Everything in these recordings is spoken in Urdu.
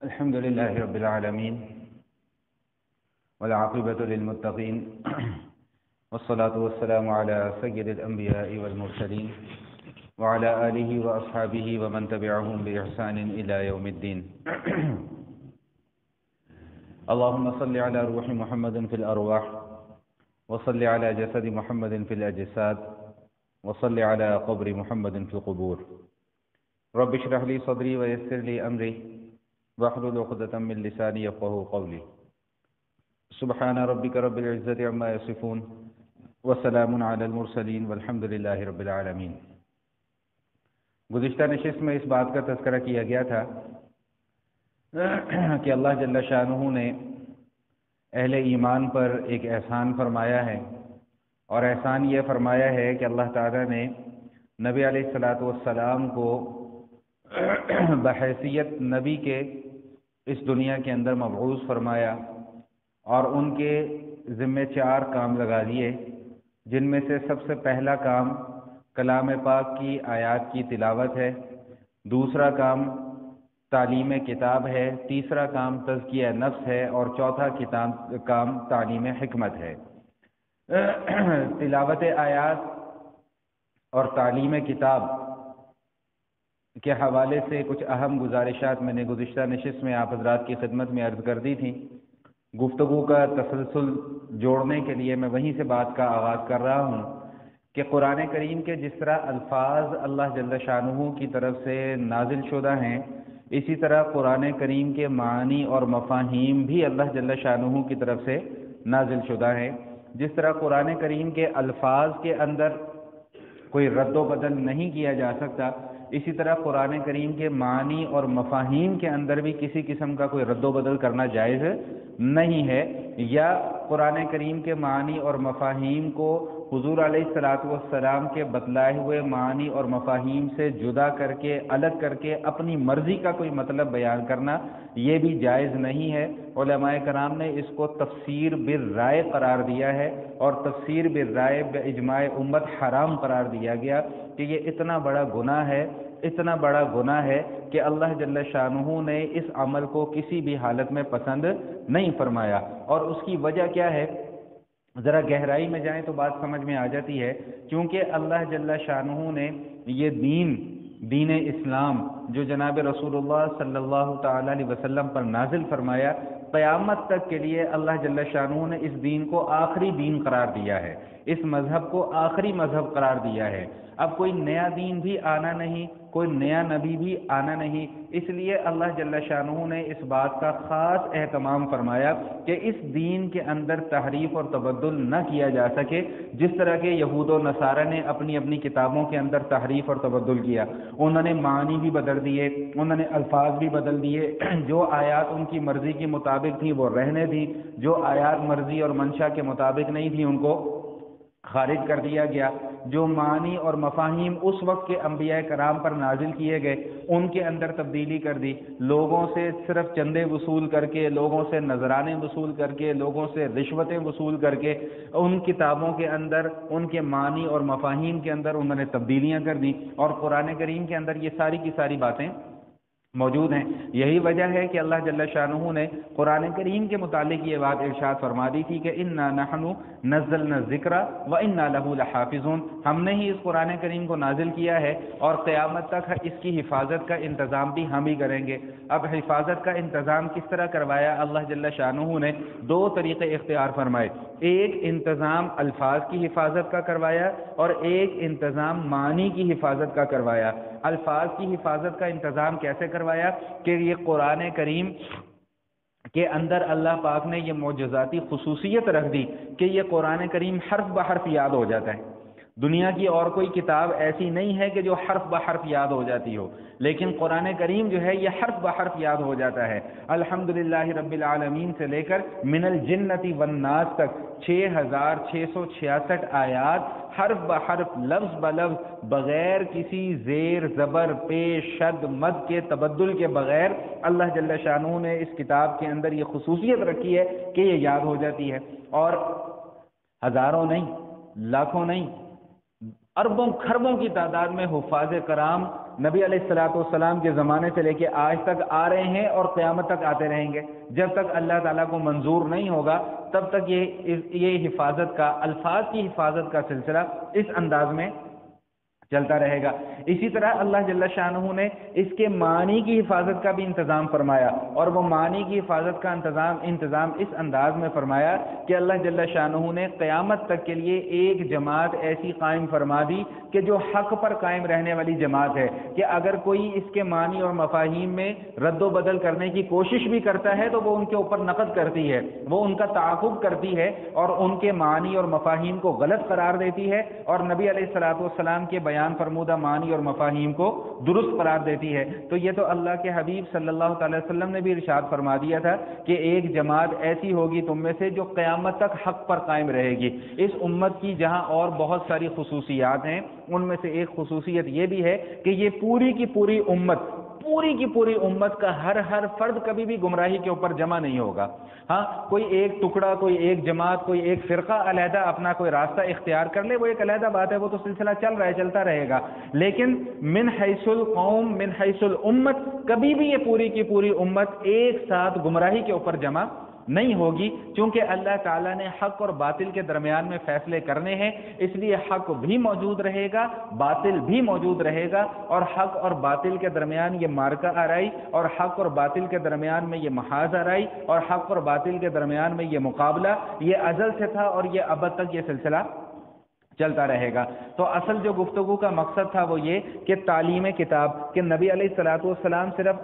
الحمد لله رب العالمين والعاقبة للمتقين والصلاة والسلام على سيد الأنبياء والمرسلين وعلى آله وأصحابه ومن تبعهم بإحسان إلى يوم الدين. اللهم صل على روح محمد في الأرواح وصل على جسد محمد في الأجساد وصل على قبر محمد في القبور. رب اشرح لي صدري ويسر لي أمري واحلل عقدة من لساني يفقهوا قولي. سبحان ربك رب العزة عما يصفون وسلام على المرسلين والحمد لله رب العالمين. گزشتہ نشست میں اس بات کا تذکرہ کیا گیا تھا کہ اللہ جل شانہ نے اہل ایمان پر ایک احسان فرمایا ہے، اور احسان یہ فرمایا ہے کہ اللہ تعالیٰ نے نبی علیہ الصلاۃ والسلام کو بحیثیت نبی کے اس دنیا کے اندر مبعوث فرمایا، اور ان کے ذمہ 4 کام لگا دیے، جن میں سے سب سے پہلا کام کلام پاک کی آیات کی تلاوت ہے، دوسرا کام تعلیم کتاب ہے، تیسرا کام تزکیہ نفس ہے، اور چوتھا کام تعلیم حکمت ہے. تلاوت آیات اور تعلیم کتاب کے حوالے سے کچھ اہم گزارشات میں نے گزشتہ نشست میں آپ حضرات کی خدمت میں عرض کر دی تھی. گفتگو کا تسلسل جوڑنے کے لیے میں وہیں سے بات کا آغاز کر رہا ہوں کہ قرآن کریم کے جس طرح الفاظ اللہ جل شانہ کی طرف سے نازل شدہ ہیں، اسی طرح قرآن کریم کے معنی اور مفاہیم بھی اللہ جل شانہ کی طرف سے نازل شدہ ہیں. جس طرح قرآن کریم کے الفاظ کے اندر کوئی رد و بدل نہیں کیا جا سکتا، اسی طرح قرآن کریم کے معنی اور مفاہیم کے اندر بھی کسی قسم کا کوئی رد و بدل کرنا جائز نہیں ہے، یا قرآن کریم کے معنی اور مفاہیم کو حضور علیہ الصلاۃ والسلام کے بتلائے ہوئے معنی اور مفاہیم سے جدا کر کے الگ کر کے اپنی مرضی کا کوئی مطلب بیان کرنا یہ بھی جائز نہیں ہے. علماء کرام نے اس کو تفسیر بالرائے قرار دیا ہے، اور تفسیر بالرائے باجماع امت حرام قرار دیا گیا کہ یہ اتنا بڑا گناہ ہے، اتنا بڑا گناہ ہے کہ اللہ جل شانہ نے اس عمل کو کسی بھی حالت میں پسند نہیں فرمایا. اور اس کی وجہ کیا ہے، ذرا گہرائی میں جائیں تو بات سمجھ میں آ جاتی ہے. کیونکہ اللہ جل شانہ نے یہ دین اسلام جو جناب رسول اللہ صلی اللہ تعالی علیہ وسلم پر نازل فرمایا، قیامت تک کے لیے اللہ جل شانہ نے اس دین کو آخری دین قرار دیا ہے، اس مذہب کو آخری مذہب قرار دیا ہے. اب کوئی نیا دین بھی آنا نہیں، کوئی نیا نبی بھی آنا نہیں، اس لیے اللہ جل شانہ نے اس بات کا خاص اہتمام فرمایا کہ اس دین کے اندر تحریف اور تبدل نہ کیا جا سکے. جس طرح کے یہود و نصارہ نے اپنی اپنی کتابوں کے اندر تحریف اور تبدل کیا، انہوں نے معنی بھی بدل دیے، انہوں نے الفاظ بھی بدل دیے. جو آیات ان کی مرضی کے مطابق تھی وہ رہنے دی، جو آیات مرضی اور منشا کے مطابق نہیں تھی ان کو خارج کر دیا گیا. جو معنی اور مفاہیم اس وقت کے انبیاء کرام پر نازل کیے گئے ان کے اندر تبدیلی کر دی. لوگوں سے صرف چندے وصول کر کے، لوگوں سے نذرانے وصول کر کے، لوگوں سے رشوتیں وصول کر کے ان کتابوں کے اندر، ان کے معنی اور مفاہیم کے اندر انہوں نے تبدیلیاں کر دی. اور قرآن کریم کے اندر یہ ساری کی ساری باتیں موجود ہیں. یہی وجہ ہے کہ اللہ جل شانہ نے قرآن کریم کے متعلق یہ بات ارشاد فرما دی تھی کہ انا نحن نزلنا الذکر وانا له لحافظون، ہم نے ہی اس قرآن کریم کو نازل کیا ہے اور قیامت تک اس کی حفاظت کا انتظام بھی ہم ہی کریں گے. اب حفاظت کا انتظام کس طرح کروایا؟ اللہ جل شانہ نے 2 طریقے اختیار فرمائے. ایک انتظام الفاظ کی حفاظت کا کروایا، اور ایک انتظام معنی کی حفاظت کا کروایا. الفاظ کی حفاظت کا انتظام کیسے کروایا کہ یہ قرآن کریم کے اندر اللہ پاک نے یہ معجزاتی خصوصیت رکھ دی کہ یہ قرآن کریم حرف بحرف یاد ہو جاتا ہے. دنیا کی اور کوئی کتاب ایسی نہیں ہے کہ جو حرف بحرف یاد ہو جاتی ہو، لیکن قرآن کریم جو ہے یہ حرف بحرف یاد ہو جاتا ہے. الحمدللہ رب العالمین سے لے کر من الجنۃ والناس تک 6666 آیات حرف بحرف، لفظ بلفظ، بغیر کسی زیر زبر پیش شد مد کے تبدل کے بغیر اللہ جل شانہ نے اس کتاب کے اندر یہ خصوصیت رکھی ہے کہ یہ یاد ہو جاتی ہے. اور ہزاروں نہیں، لاکھوں نہیں، اربوں کھربوں کی تعداد میں حفاظ کرام نبی علیہ الصلوۃ والسلام کے زمانے سے لے کے آج تک آ رہے ہیں اور قیامت تک آتے رہیں گے۔ جب تک اللہ تعالیٰ کو منظور نہیں ہوگا تب تک یہ حفاظت کا، الفاظ کی حفاظت کا سلسلہ اس انداز میں چلتا رہے گا۔ اسی طرح اللہ جل شانہ نے اس کے معنی کی حفاظت کا بھی انتظام فرمایا، اور وہ معنی کی حفاظت کا انتظام اس انداز میں فرمایا کہ اللہ جل شانہ نے قیامت تک کے لیے ایک جماعت ایسی قائم فرما دی کہ جو حق پر قائم رہنے والی جماعت ہے، کہ اگر کوئی اس کے معنی اور مفاہیم میں رد و بدل کرنے کی کوشش بھی کرتا ہے تو وہ ان کے اوپر نقد کرتی ہے، وہ ان کا تعاقب کرتی ہے اور ان کے معنی اور مفاہیم کو غلط قرار دیتی ہے، اور نبی علیہ الصلوۃ والسلام کے بیان فرمودہ معنی اور مفاہیم کو درست قرار دیتی ہے۔ تو یہ تو اللہ کے حبیب صلی اللہ تعالی وسلم نے بھی ارشاد فرما دیا تھا کہ ایک جماعت ایسی ہوگی تم میں سے جو قیامت تک حق پر قائم رہے گی۔ اس امت کی جہاں اور بہت ساری خصوصیات ہیں، ان میں سے ایک خصوصیت یہ بھی ہے کہ یہ پوری کی پوری امت کا ہر فرد کبھی بھی گمراہی کے اوپر جمع نہیں ہوگا۔ ہاں، کوئی ایک ٹکڑا، کوئی ایک جماعت، کوئی ایک فرقہ علیحدہ اپنا کوئی راستہ اختیار کر لے، وہ ایک علیحدہ بات ہے، وہ تو سلسلہ چلتا رہے گا، لیکن من حیث القوم، من حیث الامت، کبھی بھی یہ پوری کی پوری امت ایک ساتھ گمراہی کے اوپر جمع نہیں ہوگی، چونکہ اللہ تعالیٰ نے حق اور باطل کے درمیان میں فیصلے کرنے ہیں، اس لیے حق بھی موجود رہے گا، باطل بھی موجود رہے گا، اور حق اور باطل کے درمیان یہ مارکہ آرائی، اور حق اور باطل کے درمیان میں یہ محاذ آرائی، اور حق اور باطل کے درمیان میں یہ مقابلہ، یہ ازل سے تھا اور یہ ابد تک یہ سلسلہ چلتا رہے گا۔ تو اصل جو گفتگو کا مقصد تھا وہ یہ کہ تعلیم کتاب، کہ نبی علیہ الصلوۃ والسلام صرف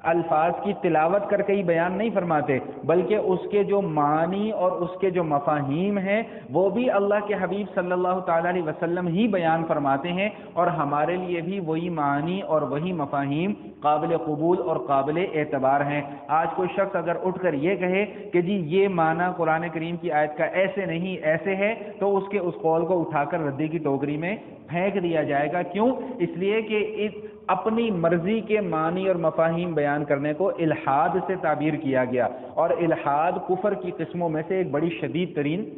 الفاظ کی تلاوت کر کے ہی بیان نہیں فرماتے، بلکہ اس کے جو معنی اور اس کے جو مفاہیم ہیں وہ بھی اللہ کے حبیب صلی اللہ تعالی علیہ وسلم ہی بیان فرماتے ہیں، اور ہمارے لیے بھی وہی معنی اور وہی مفاہیم قابل قبول اور قابل اعتبار ہیں۔ آج کوئی شخص اگر اٹھ کر یہ کہے کہ جی یہ معنی قرآن کریم کی آیت کا ایسے نہیں ایسے ہے، تو اس کے اس قول کو اٹھا کر ردی کی ٹوکری میں پھینک دیا جائے گا۔ کیوں؟ اس لیے کہ اپنی مرضی کے معنی اور مفاہیم بیان کرنے کو الحاد سے تعبیر کیا گیا، اور الحاد کفر کی قسموں میں سے ایک بڑی شدید ترین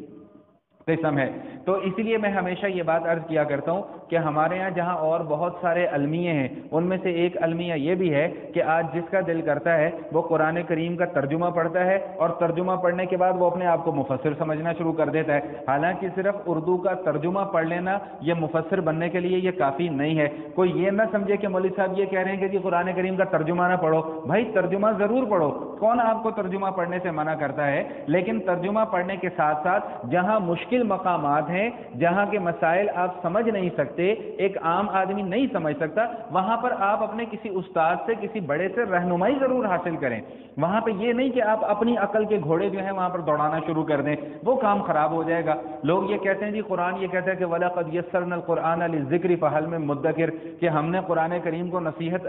قسم ہے۔ تو اسی لیے میں ہمیشہ یہ بات عرض کیا کرتا ہوں کہ ہمارے ہاں جہاں اور بہت سارے المیے ہیں، ان میں سے ایک المیہ یہ بھی ہے کہ آج جس کا دل کرتا ہے وہ قرآن کریم کا ترجمہ پڑھتا ہے، اور ترجمہ پڑھنے کے بعد وہ اپنے آپ کو مفسر سمجھنا شروع کر دیتا ہے، حالانکہ صرف اردو کا ترجمہ پڑھ لینا یہ مفسر بننے کے لیے یہ کافی نہیں ہے۔ کوئی یہ نہ سمجھے کہ مولوی صاحب یہ کہہ رہے ہیں کہ جی قرآن کریم کا ترجمہ نہ پڑھو، بھائی ترجمہ ضرور پڑھو، کون آپ کو ترجمہ پڑھنے سے منع کرتا ہے، لیکن ترجمہ پڑھنے کے ساتھ ساتھ جہاں مشکل مقامات ہیں، جہاں کے مسائل آپ سمجھ نہیں سکتے، ایک عام آدمی نہیں سمجھ سکتا، وہاں پر آپ اپنے کسی استاد سے، کسی بڑے سے رہنمائی ضرور حاصل کریں۔ وہاں پہ یہ نہیں کہ آپ اپنی عقل کے گھوڑے جو ہیں وہاں پر دوڑانا شروع کر دیں، وہ کام خراب ہو جائے گا۔ لوگ یہ کہتے ہیں جی قرآن یہ کہتا ہے کہ وَلَقَدْ يَسَّرْنَا الْقُرْآنَ لِلذِّكْرِ فَهَلْ مِن مُدَّكِرٍ، کہ ہم نے قرآن کریم کو نصیحت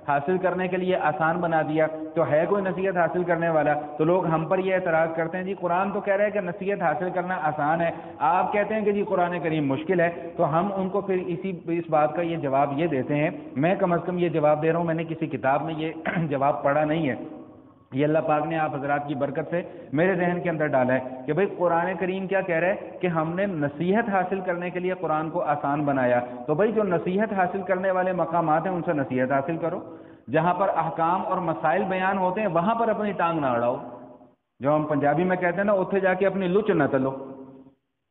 حاصل کرنے کے لیے آسان بنا دیا، تو ہے کوئی نصیحت حاصل کرنے والا؟ تو لوگ ہم پر یہ اعتراض کرتے ہیں جی قرآن تو کہہ رہا ہے کہ نصیحت حاصل کرنا آسان ہے، آپ کہتے ہیں کہ جی قرآن کریم مشکل ہے۔ تو ہم ان کو پھر اس بات کا یہ جواب یہ دیتے ہیں، میں کم از کم یہ جواب دے رہا ہوں، میں نے کسی کتاب میں یہ جواب پڑھا نہیں ہے، یہ اللہ پاک نے آپ حضرات کی برکت سے میرے ذہن کے اندر ڈالا ہے کہ بھئی قرآن کریم کیا کہہ رہا ہے کہ ہم نے نصیحت حاصل کرنے کے لیے قرآن کو آسان بنایا، تو بھئی جو نصیحت حاصل کرنے والے مقامات ہیں ان سے نصیحت حاصل کرو، جہاں پر احکام اور مسائل بیان ہوتے ہیں وہاں پر اپنی ٹانگ نہ اڑاؤ، جو ہم پنجابی میں کہتے ہیں نا اتھے جا کے اپنی لچ نہ تلو۔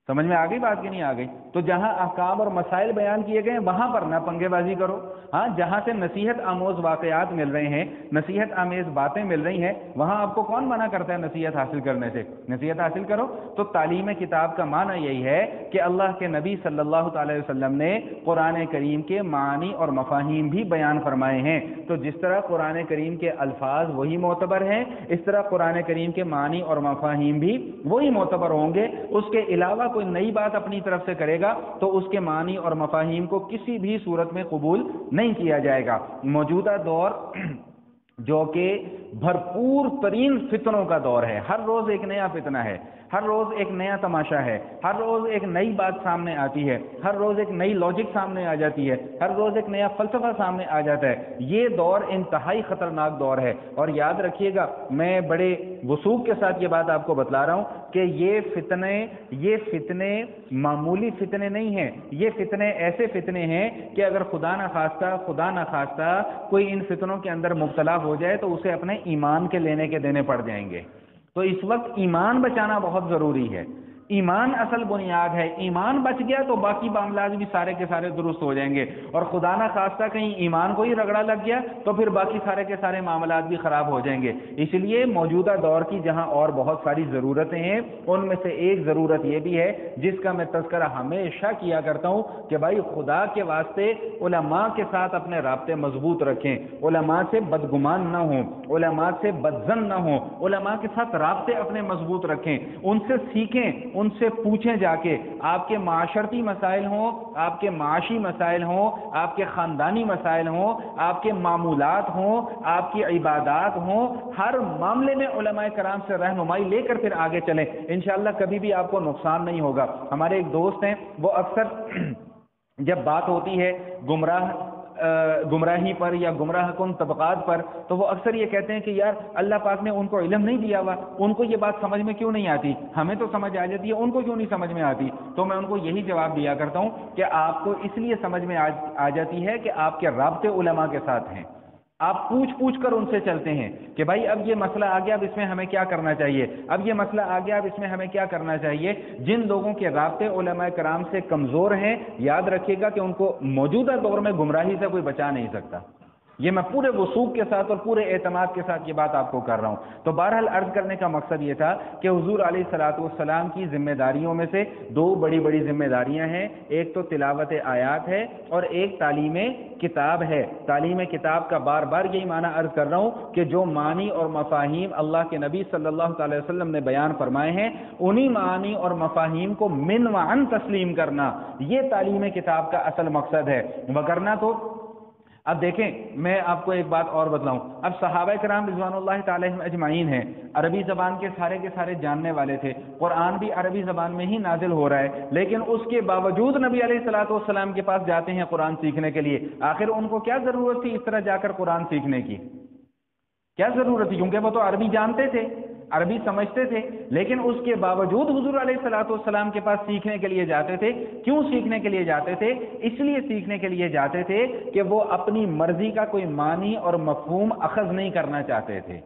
سمجھ میں آ گئی بات کہ نہیں آ گئی؟ تو جہاں احکام اور مسائل بیان کیے گئے ہیں وہاں پر نہ پنگے بازی کرو، ہاں جہاں سے نصیحت آموز واقعات مل رہے ہیں، نصیحت آمیز باتیں مل رہی ہیں، وہاں آپ کو کون منع کرتا ہے نصیحت حاصل کرنے سے؟ نصیحت حاصل کرو۔ تو تعلیم کتاب کا معنی یہی ہے کہ اللہ کے نبی صلی اللہ تعالی وسلم نے قرآن کریم کے معنی اور مفاہیم بھی بیان فرمائے ہیں، تو جس طرح قرآن کریم کے الفاظ وہی معتبر ہیں، اس طرح قرآن کریم کے معنی اور مفاہیم بھی وہی معتبر ہوں گے۔ اس کے علاوہ کوئی نئی بات اپنی طرف سے کرے گا تو اس کے معنی اور مفاہیم کو کسی بھی صورت میں قبول نہیں کیا جائے گا۔ موجودہ دور جو کہ بھرپور ترین فتنوں کا دور ہے. ہر روز ایک نیا فتنہ ہے، ہر روز ایک نیا تماشا ہے، ہر روز ایک نئی بات سامنے آتی ہے، ہر روز ایک نئی لاجک سامنے آ جاتی ہے، ہر روز ایک نیا فلسفہ سامنے آ جاتا ہے. یہ دور انتہائی خطرناک دور ہے. اور یاد رکھیے گا، میں بڑے وثوق کے ساتھ یہ بات آپ کو بتلا رہا ہوں کہ یہ فتنے معمولی فتنے نہیں ہیں. یہ فتنے ایسے فتنے ہیں کہ اگر خدا نخواستہ کوئی ان فتنوں کے اندر مبتلا ہو جائے تو اسے اپنے ایمان کے لینے کے دینے پڑ جائیں گے. تو اس وقت ایمان بچانا بہت ضروری ہے. ایمان اصل بنیاد ہے. ایمان بچ گیا تو باقی معاملات بھی سارے کے سارے درست ہو جائیں گے. اور خدا نہ خواستہ کہیں ایمان کو ہی رگڑا لگ گیا تو پھر باقی سارے کے سارے معاملات بھی خراب ہو جائیں گے. اس لیے موجودہ دور کی جہاں اور بہت ساری ضرورتیں ہیں، ان میں سے ایک ضرورت یہ بھی ہے جس کا میں تذکرہ ہمیشہ کیا کرتا ہوں کہ بھائی خدا کے واسطے علماء کے ساتھ اپنے رابطے مضبوط رکھیں، علماء سے بدگمان نہ ہوں، علماء سے بدظن نہ ہوں، علماء کے ساتھ رابطے اپنے مضبوط رکھیں، ان سے سیکھیں، ان سے پوچھیں جا کے. آپ کے معاشرتی مسائل ہوں، آپ کے معاشی مسائل ہوں، آپ کے خاندانی مسائل ہوں، آپ کے معمولات ہوں، آپ کی عبادات ہوں، ہر معاملے میں علماء کرام سے رہنمائی لے کر پھر آگے چلیں. انشاءاللہ کبھی بھی آپ کو نقصان نہیں ہوگا. ہمارے ایک دوست ہیں، وہ اکثر جب بات ہوتی ہے گمراہی پر یا گمراہ کن طبقات پر تو وہ اکثر یہ کہتے ہیں کہ یار اللہ پاک نے ان کو علم نہیں دیا ہوا، ان کو یہ بات سمجھ میں کیوں نہیں آتی؟ ہمیں تو سمجھ آ جاتی ہے، ان کو کیوں نہیں سمجھ میں آتی؟ تو میں ان کو یہی جواب دیا کرتا ہوں کہ آپ کو اس لیے سمجھ میں آ جاتی ہے کہ آپ کے رابطے علماء کے ساتھ ہیں. آپ پوچھ کر ان سے چلتے ہیں کہ بھائی اب یہ مسئلہ آ گیا، اب اس میں ہمیں کیا کرنا چاہیے، اب یہ مسئلہ آ گیا، اب اس میں ہمیں کیا کرنا چاہیے. جن لوگوں کے رابطے علماء کرام سے کمزور ہیں، یاد رکھیے گا کہ ان کو موجودہ دور میں گمراہی سے کوئی بچا نہیں سکتا. یہ میں پورے وثوق کے ساتھ اور پورے اعتماد کے ساتھ یہ بات آپ کو کر رہا ہوں. تو بہرحال عرض کرنے کا مقصد یہ تھا کہ حضور علیہ الصلوۃ والسلام کی ذمہ داریوں میں سے دو بڑی بڑی ذمہ داریاں ہیں. ایک تو تلاوت آیات ہے اور ایک تعلیم کتاب ہے. تعلیم کتاب کا بار بار یہی معنی عرض کر رہا ہوں کہ جو معنی اور مفاہیم اللہ کے نبی صلی اللہ تعالی وسلم نے بیان فرمائے ہیں، انہی معنی اور مفاہیم کو من وعن تسلیم کرنا، یہ تعلیم کتاب کا اصل مقصد ہے. وگرنہ تو اب دیکھیں، میں آپ کو ایک بات اور بتلاؤں. اب صحابہ کرام رضوان اللہ تعالی اجمعین ہیں، عربی زبان کے سارے جاننے والے تھے، قرآن بھی عربی زبان میں ہی نازل ہو رہا ہے، لیکن اس کے باوجود نبی علیہ الصلوۃ والسلام کے پاس جاتے ہیں قرآن سیکھنے کے لیے. آخر ان کو کیا ضرورت تھی اس طرح جا کر قرآن سیکھنے کی؟ کیا ضرورت تھی؟ کیونکہ وہ تو عربی جانتے تھے، عربی سمجھتے تھے، لیکن اس کے باوجود حضور علیہ الصلوۃ والسلام کے پاس سیکھنے کے لیے جاتے تھے. کیوں سیکھنے کے لیے جاتے تھے؟ اس لیے سیکھنے کے لیے جاتے تھے کہ وہ اپنی مرضی کا کوئی معنی اور مفہوم اخذ نہیں کرنا چاہتے تھے.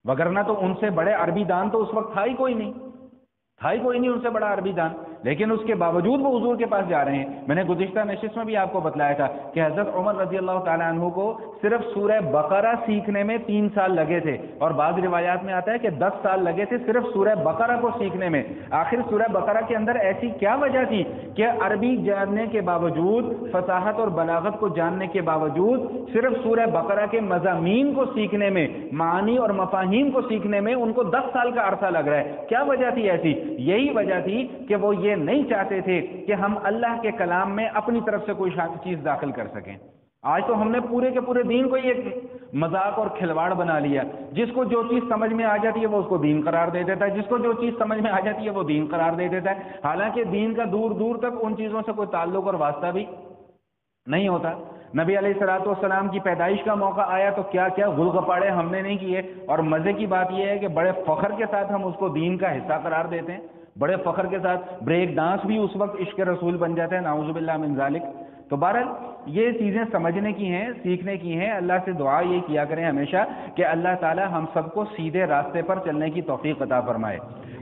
وگرنہ تو ان سے بڑے عربی دان تو اس وقت تھا ہی کوئی نہیں ان سے بڑا عربی دان، لیکن اس کے باوجود وہ حضور کے پاس جا رہے ہیں. میں نے گزشتہ نشست میں بھی آپ کو بتلایا تھا کہ حضرت عمر رضی اللہ تعالیٰ عنہ کو صرف سورہ بقرہ سیکھنے میں 3 سال لگے تھے، اور بعض روایات میں آتا ہے کہ 10 سال لگے تھے صرف سورہ بقرہ کو سیکھنے میں. آخر سورہ بقرہ کے اندر ایسی کیا وجہ تھی کہ عربی جاننے کے باوجود، فصاحت اور بلاغت کو جاننے کے باوجود، صرف سورہ بقرہ کے مضامین کو سیکھنے میں، معانی اور مفاہیم کو سیکھنے میں ان کو 10 سال کا عرصہ لگ رہا ہے؟ کیا وجہ تھی ایسی؟ یہی وجہ تھی کہ وہ یہ نہیں چاہتے تھے کہ ہم اللہ کے کلام میں اپنی طرف سے کوئی چیز داخل کر سکیں. آج تو ہم نے پورے کے پورے دین کو ایک مذاق اور کھلواڑ بنا لیا. جس کو جو چیز سمجھ میں آ جاتی ہے وہ اس کو دین قرار دے دیتا ہے، جس کو جو چیز سمجھ میں آ جاتی ہے وہ دین قرار دے دیتا ہے، حالانکہ دین کا دور دور تک ان چیزوں سے کوئی تعلق اور واسطہ بھی نہیں ہوتا. نبی علیہ الصلوۃ والسلام کی پیدائش کا موقع آیا تو کیا غل غپاڑے ہم نے نہیں کیے. اور مزے کی بات یہ ہے کہ بڑے فخر کے ساتھ ہم اس کو دین کا حصہ قرار دیتے ہیں، بڑے فخر کے ساتھ. بریک ڈانس بھی اس وقت عشق رسول بن جاتا ہے، نعوذ باللہ من ذالک. تو بہرحال یہ چیزیں سمجھنے کی ہیں، سیکھنے کی ہیں. اللہ سے دعا یہ کیا کریں ہمیشہ کہ اللہ تعالی ہم سب کو سیدھے راستے پر چلنے کی توفیق عطا فرمائے.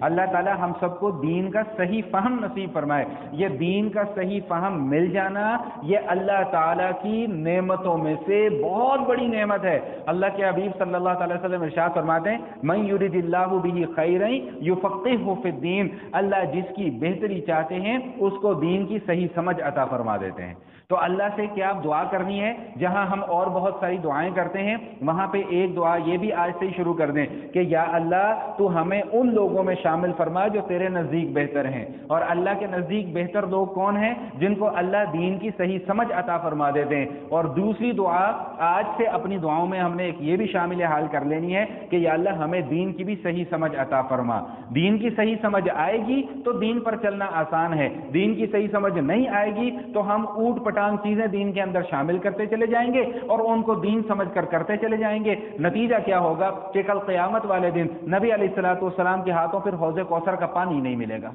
اللہ تعالی ہم سب کو دین کا صحیح فہم نصیب فرمائے. یہ دین کا صحیح فہم مل جانا یہ اللہ تعالی کی نعمتوں میں سے بہت بڑی نعمت ہے. اللہ کے حبیب صلی اللہ تعالی وسلم ارشاد فرماتے ہیں، من یرید اللہ بہ خیرا یفقہہ فی الدین. اللہ جس کی بہتری چاہتے ہیں اس کو دین کی صحیح سمجھ عطا فرما دیتے ہیں. تو اللہ سے کہ آپ دعا کرنی ہے، جہاں ہم اور بہت ساری دعائیں کرتے ہیں، وہاں پہ ایک دعا یہ بھی آج سے ہی شروع کر دیں کہ یا اللہ تو ہمیں ان لوگوں میں شامل فرما جو تیرے نزدیک بہتر ہیں۔ اور اللہ کے نزدیک بہتر لوگ کون ہیں؟ جن کو اللہ دین کی صحیح سمجھ عطا فرما دیتے ہیں۔ اور دوسری دعا آج سے اپنی دعاؤں میں ہم نے ایک یہ بھی شامل حال کر لینی ہے کہ یا اللہ ہمیں دین کی بھی صحیح سمجھ عطا فرما۔ دین کی صحیح سمجھ آئے گی تو دین پر چلنا آسان ہے، دین کی صحیح سمجھ نہیں آئے گی تو ہم اوٹ پٹانگ چیزیں دین کے اندر شامل کرتے چلے جائیں گے اور ان کو دین سمجھ کر کرتے چلے جائیں گے۔ نتیجہ کیا ہوگا کہ کل قیامت والے دن نبی علیہ الصلوۃ والسلام کے ہاتھوں پھر حوض کوثر کا پانی نہیں ملے گا۔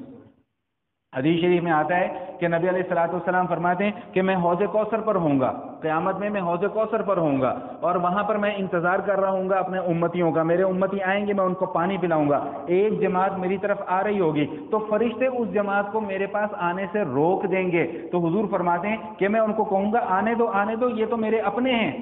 حدیث شریف میں آتا ہے کہ نبی علیہ الصلوۃ والسلام فرماتے ہیں کہ میں حوض کوثر پر ہوں گا، قیامت میں حوض کوثر پر ہوں گا، اور وہاں پر میں انتظار کر رہا ہوں گا اپنے امتیوں کا، میرے امتی آئیں گے، میں ان کو پانی پلاؤں گا۔ ایک جماعت میری طرف آ رہی ہوگی تو فرشتے اس جماعت کو میرے پاس آنے سے روک دیں گے، تو حضور فرماتے ہیں کہ میں ان کو کہوں گا آنے دو آنے دو، یہ تو میرے اپنے ہیں،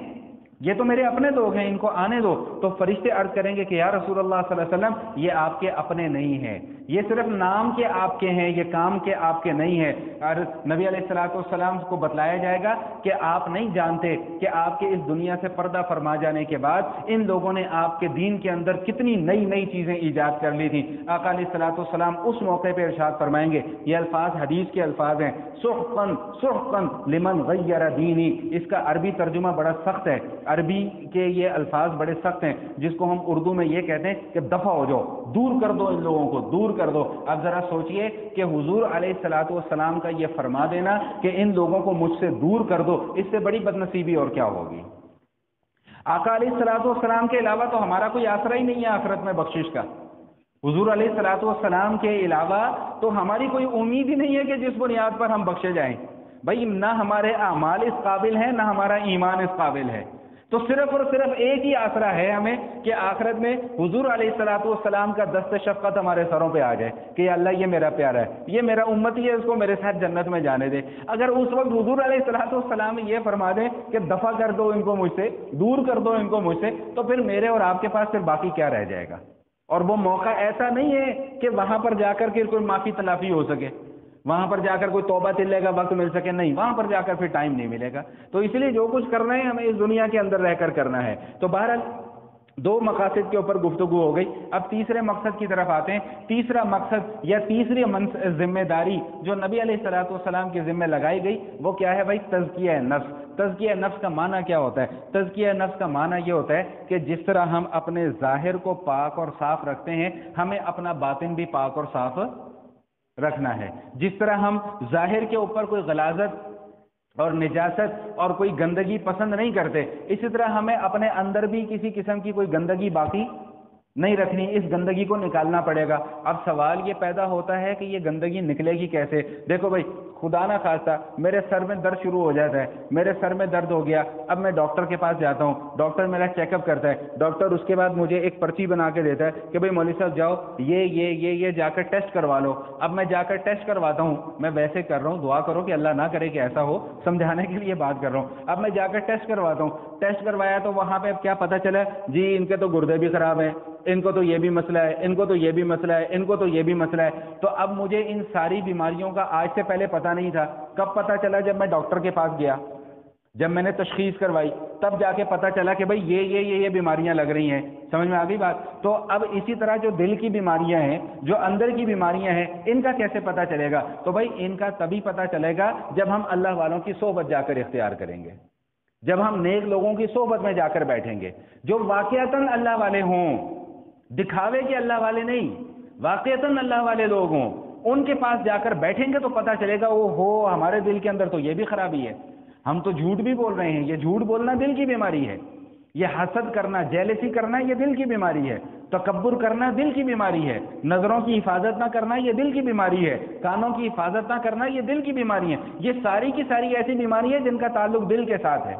یہ تو میرے اپنے لوگ ہیں، ان کو آنے دو۔ تو فرشتے عرض کریں گے کہ یا رسول اللہ صلی اللہ علیہ وسلم یہ آپ کے اپنے نہیں ہیں، یہ صرف نام کے آپ کے ہیں، یہ کام کے آپ کے نہیں ہیں۔ اور نبی علیہ الصلوۃ والسلام کو بتلایا جائے گا کہ آپ نہیں جانتے کہ آپ کے اس دنیا سے پردہ فرما جانے کے بعد ان لوگوں نے آپ کے دین کے اندر کتنی نئی نئی چیزیں ایجاد کر لی تھیں۔ آقا علیہ الصلوۃ والسلام اس موقع پہ ارشاد فرمائیں گے، یہ الفاظ حدیث کے الفاظ ہیں، سحقاً سحقاً لمن غیر دینی۔ اس کا عربی ترجمہ بڑا سخت ہے، عربی کے یہ الفاظ بڑے سخت ہیں، جس کو ہم اردو میں یہ کہتے ہیں کہ دفع ہو جاؤ، دور کر دو ان لوگوں کو، دور کر دو۔ اب ذرا سوچئے کہ حضور علیہ الصلوۃ والسلام کا یہ فرما دینا کہ ان لوگوں کو مجھ سے دور کر دو، اس سے بڑی بدنصیبی اور کیا ہوگی۔ آقا علیہ الصلوۃ والسلام کے علاوہ تو ہمارا کوئی آسرا ہی نہیں ہے آخرت میں بخشش کا، حضور علیہ الصلوۃ والسلام کے علاوہ تو ہماری کوئی امید ہی نہیں ہے کہ جس بنیاد پر ہم بخشے جائیں۔ بھائی نہ ہمارے اعمال اس قابل ہیں، نہ ہمارا ایمان اس قابل ہے، تو صرف اور صرف ایک ہی آسرا ہے ہمیں کہ آخرت میں حضور علیہ الصلوۃ والسلام کا دست شفقت ہمارے سروں پہ آ جائے کہ یا اللہ یہ میرا پیارا ہے، یہ میرا امتی ہے، اس کو میرے ساتھ جنت میں جانے دے۔ اگر اس وقت حضور علیہ الصلوۃ والسلام یہ فرما دیں کہ دفع کر دو ان کو مجھ سے، دور کر دو ان کو مجھ سے، تو پھر میرے اور آپ کے پاس پھر باقی کیا رہ جائے گا؟ اور وہ موقع ایسا نہیں ہے کہ وہاں پر جا کر کے کوئی معافی تلافی ہو سکے، وہاں پر جا کر کوئی توبہ تلے کا وقت مل سکے، نہیں، وہاں پر جا کر پھر ٹائم نہیں ملے گا۔ تو اس لیے جو کچھ کرنا ہے ہمیں اس دنیا کے اندر رہ کر کرنا ہے۔ تو بہرحال دو مقاصد کے اوپر گفتگو ہو گئی، اب تیسرے مقصد کی طرف آتے ہیں۔ تیسرا مقصد یا تیسری ذمہ داری جو نبی علیہ الصلوۃ والسلام کے ذمہ لگائی گئی وہ کیا ہے بھائی؟ تزکیہ نفس۔ تزکیہ نفس کا معنی کیا ہوتا ہے؟ تزکیہ نفس کا معنی یہ ہوتا ہے کہ جس طرح ہم اپنے ظاہر کو پاک اور صاف رکھتے ہیں، ہمیں اپنا باطن بھی پاک اور صاف رکھنا ہے۔ جس طرح ہم ظاہر کے اوپر کوئی غلاظت اور نجاست اور کوئی گندگی پسند نہیں کرتے، اسی طرح ہمیں اپنے اندر بھی کسی قسم کی کوئی گندگی باقی نہیں رکھنی، اس گندگی کو نکالنا پڑے گا۔ اب سوال یہ پیدا ہوتا ہے کہ یہ گندگی نکلے گی کیسے؟ دیکھو بھائی، خدا نہ خواستہ میرے سر میں درد شروع ہو جاتا ہے، میرے سر میں درد ہو گیا، اب میں ڈاکٹر کے پاس جاتا ہوں، ڈاکٹر میرا چیک اپ کرتا ہے، ڈاکٹر اس کے بعد مجھے ایک پرچی بنا کے دیتا ہے کہ بھائی مولوی صاحب جاؤ یہ جا کر ٹیسٹ کروا لو۔ اب میں جا کر ٹیسٹ کرواتا ہوں، میں ویسے کر رہا ہوں، دعا کرو کہ اللہ نہ کرے کہ ایسا ہو، سمجھانے کے لیے بات کر رہا ہوں۔ اب میں جا کر ٹیسٹ کرواتا ہوں، ٹیسٹ کروایا تو وہاں پہ اب کیا پتہ چلا؟ جی ان کے تو گردے بھی خراب ہیں، ان کو تو یہ بھی مسئلہ ہے، ان کو تو یہ بھی مسئلہ ہے، ان کو تو یہ بھی مسئلہ ہے۔ تو اب مجھے ان ساری بیماریوں کا آج سے پہلے پتہ نہیں تھا، کب پتہ چلا؟ جب میں ڈاکٹر کے پاس گیا، جب میں نے تشخیص کروائی، تب جا کے پتہ چلا کہ بھائی یہ بیماریاں لگ رہی ہیں۔ سمجھ میں آ گئی بات؟ تو اب اسی طرح جو دل کی بیماریاں ہیں، جو اندر کی بیماریاں ہیں، ان کا کیسے پتہ چلے گا؟ تو بھائی ان کا تبھی پتہ چلے گا جب ہم اللہ والوں کی صحبت جا کر اختیار کریں گے، جب ہم نیک لوگوں کی صحبت میں جا کر بیٹھیں گے، جو واقعتاً اللہ والے ہوں، دکھاوے کے اللہ والے نہیں، واقعتاً اللہ والے لوگ ہوں، ان کے پاس جا کر بیٹھیں گے تو پتہ چلے گا وہ ہو ہمارے دل کے اندر تو یہ بھی خرابی ہے، ہم تو جھوٹ بھی بول رہے ہیں، یہ جھوٹ بولنا دل کی بیماری ہے، یہ حسد کرنا، جیلسی کرنا یہ دل کی بیماری ہے، تکبر کرنا دل کی بیماری ہے، نظروں کی حفاظت نہ کرنا یہ دل کی بیماری ہے، کانوں کی حفاظت نہ کرنا یہ دل کی بیماری ہے۔ یہ ساری کی ساری ایسی بیماری ہے جن کا تعلق دل کے ساتھ ہے۔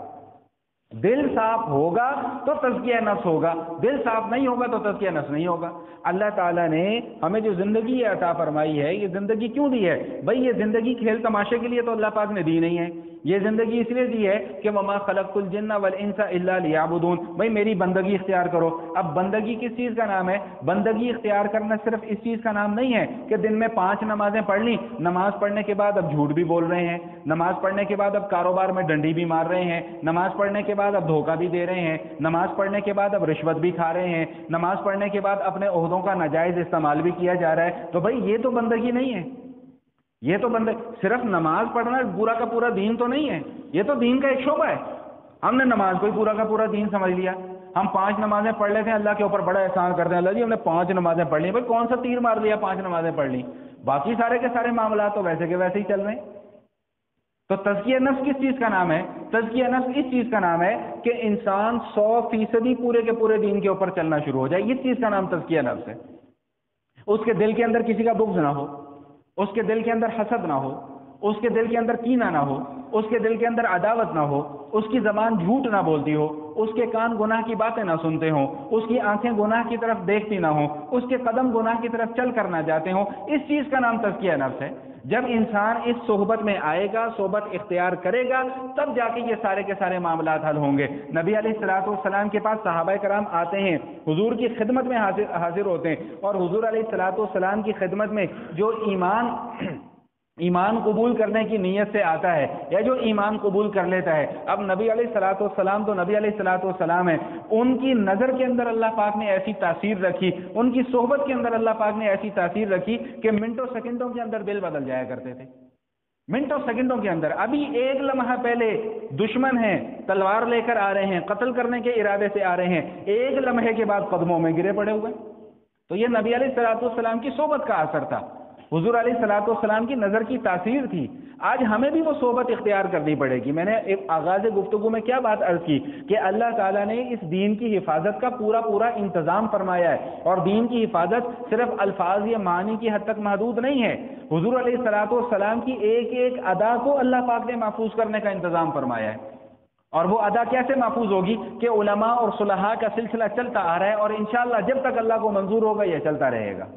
دل صاف ہوگا تو تزکیہ نفس ہوگا، دل صاف نہیں ہوگا تو تزکیہ نفس نہیں ہوگا۔ اللہ تعالیٰ نے ہمیں جو زندگی عطا فرمائی ہے، یہ زندگی کیوں دی ہے؟ بھئی یہ زندگی کھیل تماشے کے لیے تو اللہ پاک نے دی نہیں ہے، یہ زندگی اس لیے دی ہے کہ وما خلقت الجن والانس الا لیعبدون، بھئی میری بندگی اختیار کرو۔ اب بندگی کس چیز کا نام ہے؟ بندگی اختیار کرنا صرف اس چیز کا نام نہیں ہے کہ دن میں 5 نمازیں پڑھ لی، نماز پڑھنے کے بعد اب جھوٹ بھی بول رہے ہیں، نماز پڑھنے کے بعد اب کاروبار میں ڈنڈی بھی مار رہے ہیں، نماز پڑھنے کے بعد اب دھوکہ بھی دے رہے ہیں، نماز پڑھنے کے بعد اب رشوت بھی کھا رہے ہیں، نماز پڑھنے کے بعد اپنے عہدوں کا ناجائز استعمال بھی کیا جا رہا ہے، تو بھئی یہ تو بندگی نہیں ہے۔ یہ تو صرف نماز پڑھنا پورا کا پورا دین تو نہیں ہے، یہ تو دین کا ایک شعبہ ہے۔ ہم نے نماز کو ہی پورا کا پورا دین سمجھ لیا، ہم 5 نمازیں پڑھ لیتے ہیں، اللہ کے اوپر بڑا احسان کرتے ہیں، اللہ جی ہم نے 5 نمازیں پڑھ لی، بھائی کون سا تیر مار لیا 5 نمازیں پڑھ لی، باقی سارے کے سارے معاملات تو ویسے کے ویسے ہی چل رہے ہیں۔ تو تزکیہ نفس کس چیز کا نام ہے؟ تزکیہ نفس اس چیز کا نام ہے کہ انسان 100% پورے کے پورے دین کے اوپر چلنا شروع ہو جائے، اس چیز کا نام تزکیہ نفس ہے۔ اس کے دل کے اندر کسی کا بغض نہ ہو، اس کے دل کے اندر حسد نہ ہو، اس کے دل کے اندر کینہ نہ ہو، اس کے دل کے اندر عداوت نہ ہو، اس کی زبان جھوٹ نہ بولتی ہو، اس کے کان گناہ کی باتیں نہ سنتے ہوں، اس کی آنکھیں گناہ کی طرف دیکھتی نہ ہوں، اس کے قدم گناہ کی طرف چل کر نہ جاتے ہوں، اس چیز کا نام تزکیہ نفس ہے۔ جب انسان اس صحبت میں آئے گا، صحبت اختیار کرے گا، تب جا کے یہ سارے کے سارے معاملات حل ہوں گے۔ نبی علیہ الصلوۃ والسلام کے پاس صحابہ کرام آتے ہیں، حضور کی خدمت میں حاضر ہوتے ہیں، اور حضور علیہ الصلوۃ والسلام کی خدمت میں جو ایمان قبول کرنے کی نیت سے آتا ہے یا جو ایمان قبول کر لیتا ہے، اب نبی علیہ الصلوۃ والسلام تو نبی علیہ الصلوۃ والسلام ہیں، ان کی نظر کے اندر اللہ پاک نے ایسی تاثیر رکھی، ان کی صحبت کے اندر اللہ پاک نے ایسی تاثیر رکھی کہ منٹوں سیکنڈوں کے اندر دل بدل جایا کرتے تھے، منٹوں سیکنڈوں کے اندر۔ ابھی ایک لمحہ پہلے دشمن ہیں، تلوار لے کر آ رہے ہیں، قتل کرنے کے ارادے سے آ رہے ہیں، ایک لمحے کے بعد قدموں میں گرے پڑے ہوئے۔ تو یہ نبی علیہ الصلوۃ والسلام کی صحبت کا اثر تھا، حضور علیہ الصلوۃ والسلام کی نظر کی تاثیر تھی۔ آج ہمیں بھی وہ صحبت اختیار کرنی پڑے گی۔ میں نے ایک آغاز گفتگو میں کیا بات عرض کی کہ اللہ تعالیٰ نے اس دین کی حفاظت کا پورا انتظام فرمایا ہے، اور دین کی حفاظت صرف الفاظ یا معنی کی حد تک محدود نہیں ہے۔ حضور علیہ الصلوۃ والسلام کی ایک ایک ادا کو اللہ پاک نے محفوظ کرنے کا انتظام فرمایا ہے، اور وہ ادا کیسے محفوظ ہوگی کہ علماء اور صلحاء کا سلسلہ چلتا آ رہا ہے، اور انشاءاللہ جب تک اللہ کو منظور ہوگا یہ چلتا رہے گا۔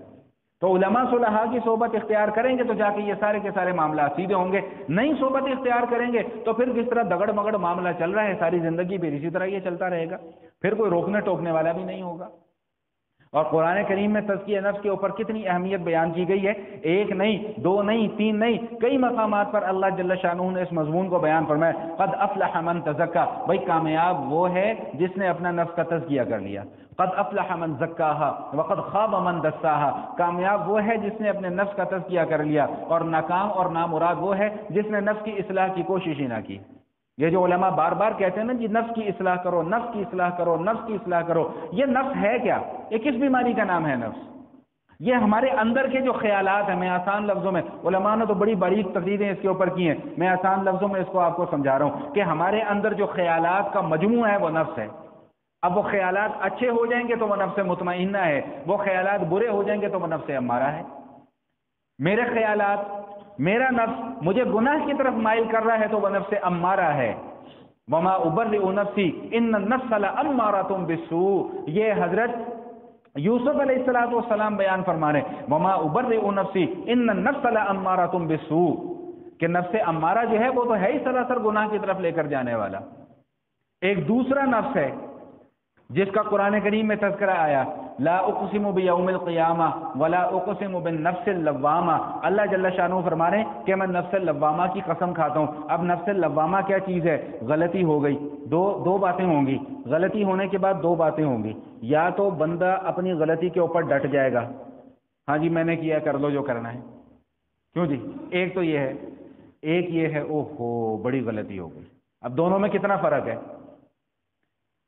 تو علماء صلحاء کی صحبت اختیار کریں گے تو جا کے یہ سارے کے سارے معاملات سیدھے ہوں گے، نہیں صحبت اختیار کریں گے تو پھر جس طرح دگڑ مگڑ معاملہ چل رہا ہے ساری زندگی پھر اسی طرح یہ چلتا رہے گا، پھر کوئی روکنے ٹوکنے والا بھی نہیں ہوگا۔ اور قرآن کریم میں تزکیہ نفس کے اوپر کتنی اہمیت بیان کی گئی ہے، ایک نہیں، دو نہیں، تین نہیں، کئی مقامات پر اللہ جل شانہ نے اس مضمون کو بیان فرمایا، قد افلح من تزکا، بھائی کامیاب وہ ہے جس نے اپنا نفس کا تزکیہ کر لیا، قد افلح من زکاہا وقد خاب من دساہا، کامیاب وہ ہے جس نے اپنے نفس کا تزکیہ کر لیا، اور ناکام اور نامراد وہ ہے جس نے نفس کی اصلاح کی کوشش ہی نہ کی۔ یہ جو علماء بار بار کہتے ہیں نا جی نفس کی اصلاح کرو، نفس کی اصلاح کرو، نفس کی اصلاح کرو، یہ نفس ہے کیا؟ یہ کس بیماری کا نام ہے نفس؟ یہ ہمارے اندر کے جو خیالات ہیں، میں آسان لفظوں میں، علماء نے تو بڑی باریک تقریریں اس کے اوپر کی ہیں، میں آسان لفظوں میں اس کو آپ کو سمجھا رہا ہوں کہ ہمارے اندر جو خیالات کا مجموعہ ہے وہ نفس ہے۔ اب وہ خیالات اچھے ہو جائیں گے تو وہ نفس مطمئنہ ہے، وہ خیالات برے ہو جائیں گے تو وہ نفس امارہ ہے۔ میرے خیالات، میرا نفس مجھے گناہ کی طرف مائل کر رہا ہے تو وہ نفس امارہ ہے۔ وما ابرئ نفسی ان النفس لامارۃ بالسوء، یہ حضرت یوسف علیہ الصلوۃ والسلام بیان فرما رہے ہیں، وما ابرئ نفسی ان النفس لامارۃ بالسوء، کہ نفس امارہ جو ہے وہ تو ہے ہی سراسر گناہ کی طرف لے کر جانے والا۔ ایک دوسرا نفس ہے جس کا قرآن کریم میں تذکرہ آیا، لا اقسم بیوم القیامہ ولا اقسم بالنفس اللوامہ، اللہ جل شانہ فرما رہے ہیں کہ میں نفس اللوامہ کی قسم کھاتا ہوں۔ اب نفس اللوامہ کیا چیز ہے؟ غلطی ہو گئی، دو باتیں ہوں گی، غلطی ہونے کے بعد دو باتیں ہوں گی، یا تو بندہ اپنی غلطی کے اوپر ڈٹ جائے گا، ہاں جی میں نے کیا، کر لو جو کرنا ہے، کیوں جی، ایک تو یہ ہے، ایک یہ ہے اوہو بڑی غلطی ہو گئی۔ اب دونوں میں کتنا فرق ہے؟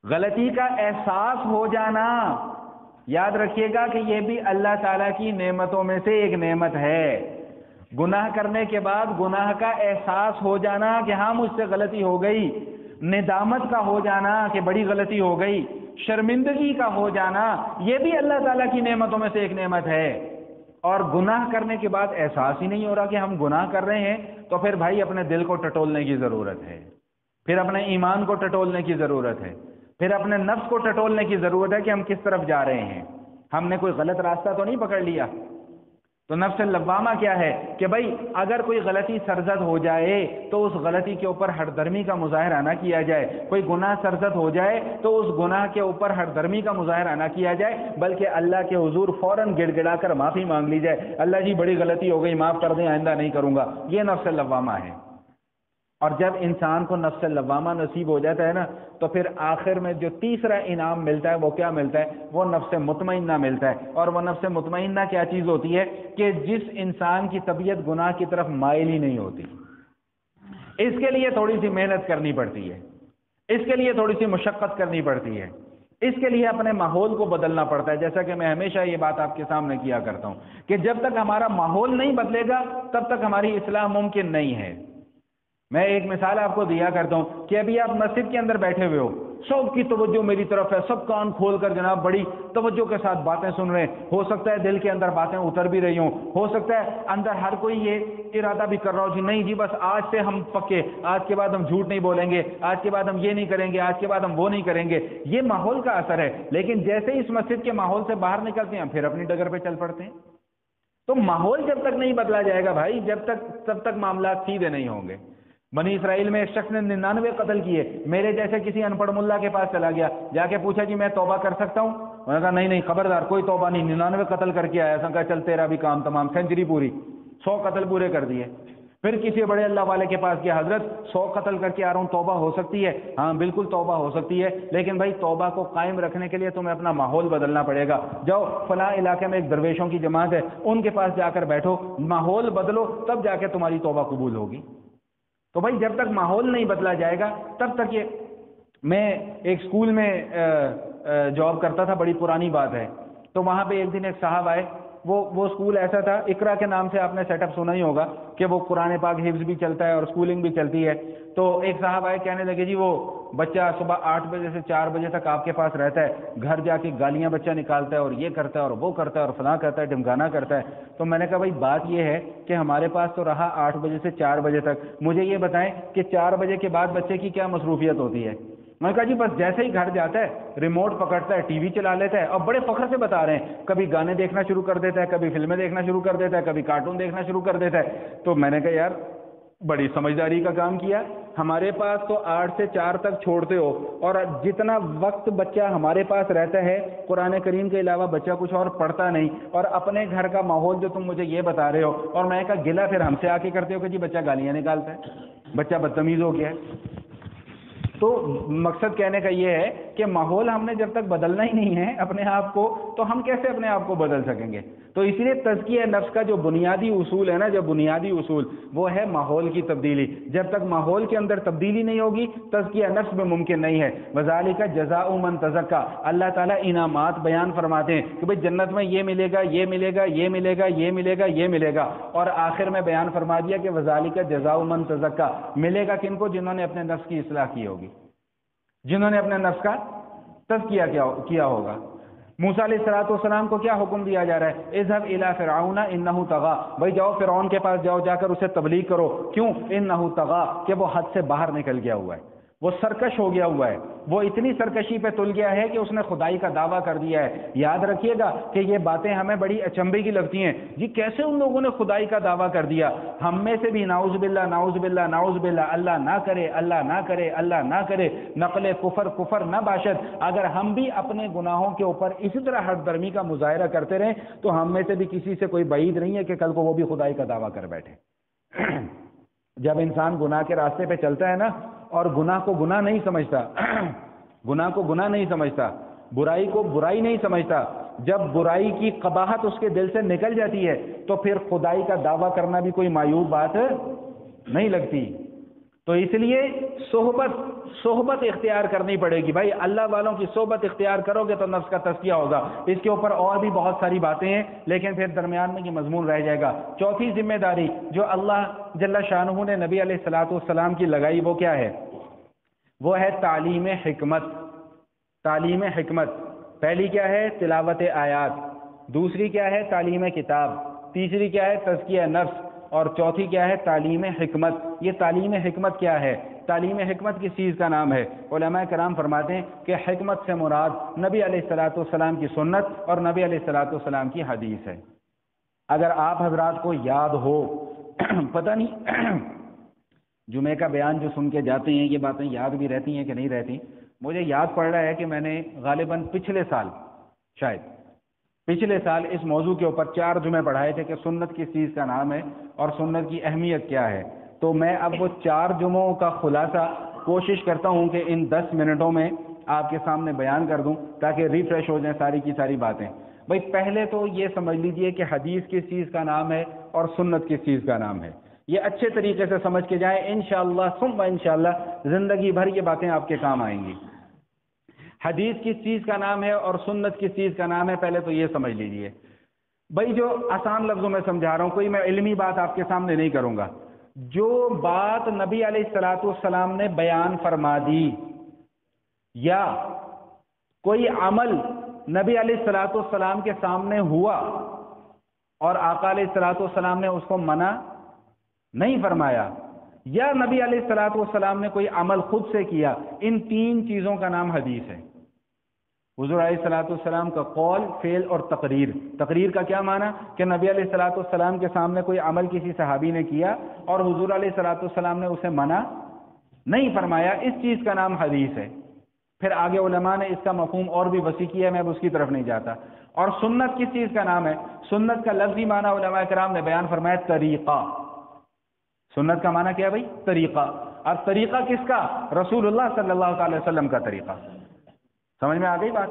غلطی کا احساس ہو جانا، یاد رکھیے گا کہ یہ بھی اللہ تعالیٰ کی نعمتوں میں سے ایک نعمت ہے۔ گناہ کرنے کے بعد گناہ کا احساس ہو جانا کہ ہاں مجھ سے غلطی ہو گئی، ندامت کا ہو جانا کہ بڑی غلطی ہو گئی، شرمندگی کا ہو جانا، یہ بھی اللہ تعالیٰ کی نعمتوں میں سے ایک نعمت ہے۔ اور گناہ کرنے کے بعد احساس ہی نہیں ہو رہا کہ ہم گناہ کر رہے ہیں، تو پھر بھائی اپنے دل کو ٹٹولنے کی ضرورت ہے۔ پھر اپنے ایمان کو ٹٹولنے کی ضرورت ہے، پھر اپنے نفس کو ٹٹولنے کی ضرورت ہے کہ ہم کس طرف جا رہے ہیں، ہم نے کوئی غلط راستہ تو نہیں پکڑ لیا۔ تو نفس لوامہ کیا ہے کہ بھائی اگر کوئی غلطی سرزد ہو جائے تو اس غلطی کے اوپر ہٹ درمی کا مظاہرہ نہ کیا جائے، کوئی گناہ سرزد ہو جائے تو اس گناہ کے اوپر ہٹ درمی کا مظاہرہ نہ کیا جائے، بلکہ اللہ کے حضور فوراً گڑ گڑا کر معافی مانگ لی جائے، اللہ جی بڑی غلطی ہو گئی، معاف کر دیں، آئندہ نہیں کروں گا۔ یہ نفس لوامہ ہے۔ اور جب انسان کو نفس لوامہ نصیب ہو جاتا ہے نا تو پھر آخر میں جو تیسرا انعام ملتا ہے وہ کیا ملتا ہے؟ وہ نفس مطمئنہ ملتا ہے۔ اور وہ نفس مطمئنہ کیا چیز ہوتی ہے کہ جس انسان کی طبیعت گناہ کی طرف مائل ہی نہیں ہوتی، اس کے لیے تھوڑی سی محنت کرنی پڑتی ہے، اس کے لیے تھوڑی سی مشقت کرنی پڑتی ہے، اس کے لیے اپنے ماحول کو بدلنا پڑتا ہے۔ جیسا کہ میں ہمیشہ یہ بات آپ کے سامنے کیا کرتا ہوں کہ جب تک ہمارا ماحول نہیں بدلے گا تب تک ہماری اصلاح ممکن نہیں ہے۔ میں ایک مثال آپ کو دیا کرتا ہوں کہ ابھی آپ مسجد کے اندر بیٹھے ہوئے ہو، سب کی توجہ میری طرف ہے، سب کان کھول کر جناب بڑی توجہ کے ساتھ باتیں سن رہے ہیں، ہو سکتا ہے دل کے اندر باتیں اتر بھی رہی ہوں، ہو سکتا ہے اندر ہر کوئی یہ ارادہ بھی کر رہا ہو جی نہیں جی بس آج سے ہم پکے، آج کے بعد ہم جھوٹ نہیں بولیں گے، آج کے بعد ہم یہ نہیں کریں گے، آج کے بعد ہم وہ نہیں کریں گے۔ یہ ماحول کا اثر ہے، لیکن جیسے ہی اس مسجد کے ماحول سے باہر نکلتے ہیں پھر اپنی ڈگر پہ چل پڑتے ہیں۔ تو ماحول جب تک نہیں بدلا جائے گا بھائی، تب تک معاملات سیدھے نہیں ہوں گے۔ بنی اسرائیل میں ایک شخص نے 99 قتل کیے، میرے جیسے کسی ان پڑھ ملا کے پاس چلا گیا، جا کے پوچھا جی میں توبہ کر سکتا ہوں؟ انہوں نے کہا نہیں خبردار کوئی توبہ نہیں، 99 قتل کر کے آیا۔ اس نے کہا چل تیرا بھی کام تمام، سینچری پوری، 100 قتل پورے کر دیے۔ پھر کسی بڑے اللہ والے کے پاس گیا، حضرت 100 قتل کر کے آ رہا ہوں، توبہ ہو سکتی ہے؟ ہاں بالکل توبہ ہو سکتی ہے، لیکن بھائی توبہ کو قائم رکھنے کے لیے تمہیں اپنا ماحول بدلنا پڑے گا۔ جاؤ فلاں علاقے میں ایک درویشوں کی جماعت ہے، ان کے پاس جا کر بیٹھو، ماحول بدلو، تب جا کے تمہاری توبہ قبول ہوگی۔ تو بھائی جب تک ماحول نہیں بدلا جائے گا تب تک یہ میں ایک اسکول میں جاب کرتا تھا، بڑی پرانی بات ہے، تو وہاں پہ ایک دن ایک صاحب آئے، وہ اسکول ایسا تھا، اقرا کے نام سے آپ نے سیٹ اپ سنا ہی ہوگا کہ وہ قرآن پاک حفظ بھی چلتا ہے اور اسکولنگ بھی چلتی ہے۔ تو ایک صاحب آئے، کہنے لگے جی وہ بچہ صبح 8 بجے سے 4 بجے تک آپ کے پاس رہتا ہے، گھر جا کے گالیاں بچہ نکالتا ہے اور یہ کرتا ہے اور وہ کرتا ہے اور فلاں کرتا ہے، ڈھمکانا کرتا ہے۔ تو میں نے کہا بھائی بات یہ ہے کہ ہمارے پاس تو رہا 8 بجے سے 4 بجے تک، مجھے یہ بتائیں کہ 4 بجے کے بعد بچے کی کیا مصروفیت ہوتی ہے؟ میں نے کہا جی بس جیسے ہی گھر جاتا ہے ریموٹ پکڑتا ہے، ٹی وی چلا لیتا ہے، اور بڑے فخر سے بتا رہے ہیں، کبھی گانے دیکھنا شروع کر دیتا ہے، کبھی فلمیں دیکھنا شروع کر دیتا ہے، کبھی کارٹون دیکھنا شروع کر دیتا ہے۔ تو میں نے کہا یار بڑی سمجھداری کا کام کیا، ہمارے پاس تو 8 سے 4 تک چھوڑتے ہو، اور جتنا وقت بچہ ہمارے پاس رہتا ہے قرآن کریم کے علاوہ بچہ کچھ اور پڑھتا نہیں، اور اپنے گھر کا ماحول جو تم مجھے یہ بتا رہے ہو، اور میں کہا گلا پھر ہم سے آ کے کرتے ہو کہ جی بچہ گالیاں نکالتا ہے، بچہ بدتمیز ہو گیا ہے۔ تو مقصد کہنے کا یہ ہے کہ ماحول ہم نے جب تک بدلنا ہی نہیں ہے اپنے آپ کو، تو ہم کیسے اپنے آپ کو بدل سکیں گے؟ تو اس لیے تزکیہ نفس کا جو بنیادی اصول ہے نا، جو بنیادی اصول وہ ہے ماحول کی تبدیلی۔ جب تک ماحول کے اندر تبدیلی نہیں ہوگی تزکیہ نفس میں ممکن نہیں ہے۔ وذالک جزاء من تزکا، اللہ تعالیٰ انعامات بیان فرماتے ہیں کہ بھئی جنت میں یہ ملے گا، یہ ملے گا، یہ ملے گا، یہ ملے گا، یہ ملے گا، اور آخر میں بیان فرما دیا کہ وذالک جزاء من تزکا، ملے گا کن کو؟ جنہوں نے اپنے نفس کی اصلاح کی ہوگی، جنہوں نے اپنے نفس کا تزکیہ کیا ہوگا۔ موسیٰ علیہ السلام کو کیا حکم دیا جا رہا ہے؟ اذهب الى فرعون انه طغى، بھائی جاؤ فرعون کے پاس جاؤ، جا کر اسے تبلیغ کرو۔ کیوں؟ انه طغى، کہ وہ حد سے باہر نکل گیا ہوا ہے، وہ سرکش ہو گیا ہوا ہے، وہ اتنی سرکشی پہ تل گیا ہے کہ اس نے خدائی کا دعویٰ کر دیا ہے۔ یاد رکھیے گا کہ یہ باتیں ہمیں بڑی اچنبھے کی لگتی ہیں، جی کیسے ان لوگوں نے خدائی کا دعویٰ کر دیا؟ ہم میں سے بھی نعوذ باللہ نعوذ باللہ نعوذ باللہ، اللہ نہ کرے، اللہ نہ کرے، اللہ نہ کرے، نقل کفر نہ باشد، اگر ہم بھی اپنے گناہوں کے اوپر اسی طرح ہٹ درمی کا مظاہرہ کرتے رہیں تو ہم میں سے بھی کسی سے کوئی بعید نہیں ہے کہ کل کو وہ بھی خدائی کا دعویٰ کر بیٹھے۔ جب انسان گناہ کے راستے پہ چلتا ہے نا، اور گناہ کو گناہ نہیں سمجھتا، گناہ کو گناہ نہیں سمجھتا، برائی کو برائی نہیں سمجھتا، جب برائی کی قباحت اس کے دل سے نکل جاتی ہے تو پھر خدائی کا دعویٰ کرنا بھی کوئی معیوب بات نہیں لگتی۔ تو اس لیے صحبت اختیار کرنی پڑے گی بھائی، اللہ والوں کی صحبت اختیار کرو گے تو نفس کا تزکیہ ہوگا۔ اس کے اوپر اور بھی بہت ساری باتیں ہیں لیکن پھر درمیان میں یہ مضمون رہ جائے گا۔ چوتھی ذمہ داری جو اللہ جل شانہ نے نبی علیہ السلام کی لگائی وہ کیا ہے؟ وہ ہے تعلیم حکمت۔ تعلیم حکمت پہلی کیا ہے؟ تلاوت آیات، دوسری کیا ہے؟ تعلیم کتاب، تیسری کیا ہے؟ تزکیہ نفس، اور چوتھی کیا ہے؟ تعلیم حکمت۔ یہ تعلیم حکمت کیا ہے؟ تعلیم حکمت کس چیز کا نام ہے؟ علماء کرام فرماتے ہیں کہ حکمت سے مراد نبی علیہ الصلوۃ والسلام کی سنت اور نبی علیہ الصلوۃ والسلام کی حدیث ہے۔ اگر آپ حضرات کو یاد ہو پتہ نہیں جمعے کا بیان جو سن کے جاتے ہیں یہ باتیں یاد بھی رہتی ہیں کہ نہیں رہتی، مجھے یاد پڑ رہا ہے کہ میں نے غالباً پچھلے سال اس موضوع کے اوپر 4 جمعے پڑھائے تھے کہ سنت کس چیز کا نام ہے اور سنت کی اہمیت کیا ہے۔ تو میں اب وہ 4 جمعوں کا خلاصہ کوشش کرتا ہوں کہ ان 10 منٹوں میں آپ کے سامنے بیان کر دوں تاکہ ریفریش ہو جائیں ساری کی ساری باتیں۔ بھائی پہلے تو یہ سمجھ لیجئے کہ حدیث کس چیز کا نام ہے اور سنت کس چیز کا نام ہے، یہ اچھے طریقے سے سمجھ کے جائیں، انشاءاللہ ثم انشاءاللہ زندگی بھر یہ باتیں آپ کے کام آئیں گی۔ حدیث کس چیز کا نام ہے اور سنت کس چیز کا نام ہے، پہلے تو یہ سمجھ لیجئے۔ بھائی جو آسان لفظوں میں سمجھا رہا ہوں، کوئی میں علمی بات آپ کے سامنے نہیں کروں گا، جو بات نبی علیہ الصلوۃ والسلام نے بیان فرما دی یا کوئی عمل نبی علیہ الصلوۃ والسلام کے سامنے ہوا اور آقا علیہ الصلوۃ والسلام نے اس کو منع نہیں فرمایا، یا نبی علیہ الصلوۃ والسلام نے کوئی عمل خود سے کیا، ان 3 چیزوں کا نام حدیث ہے۔ حضور علیہ الصلوۃ والسلام کا قول، فعل اور تقریر۔ تقریر کا کیا معنی کہ نبی علیہ الصلوۃ والسلام کے سامنے کوئی عمل کسی صحابی نے کیا اور حضور علیہ الصلوۃ والسلام نے اسے منع نہیں فرمایا، اس چیز کا نام حدیث ہے۔ پھر آگے علماء نے اس کا مفہوم اور بھی وسیع کیا ہے، میں اب اس کی طرف نہیں جاتا۔ اور سنت کس چیز کا نام ہے؟ سنت کا لفظی معنی علماء کرام نے بیان فرمایا طریقہ۔ سنت کا معنی کیا ہے بھائی؟ طریقہ۔ اور طریقہ کس کا؟ رسول اللہ صلی اللہ تعالی وسلم کا طریقہ۔ سمجھ میں آ گئی بات؟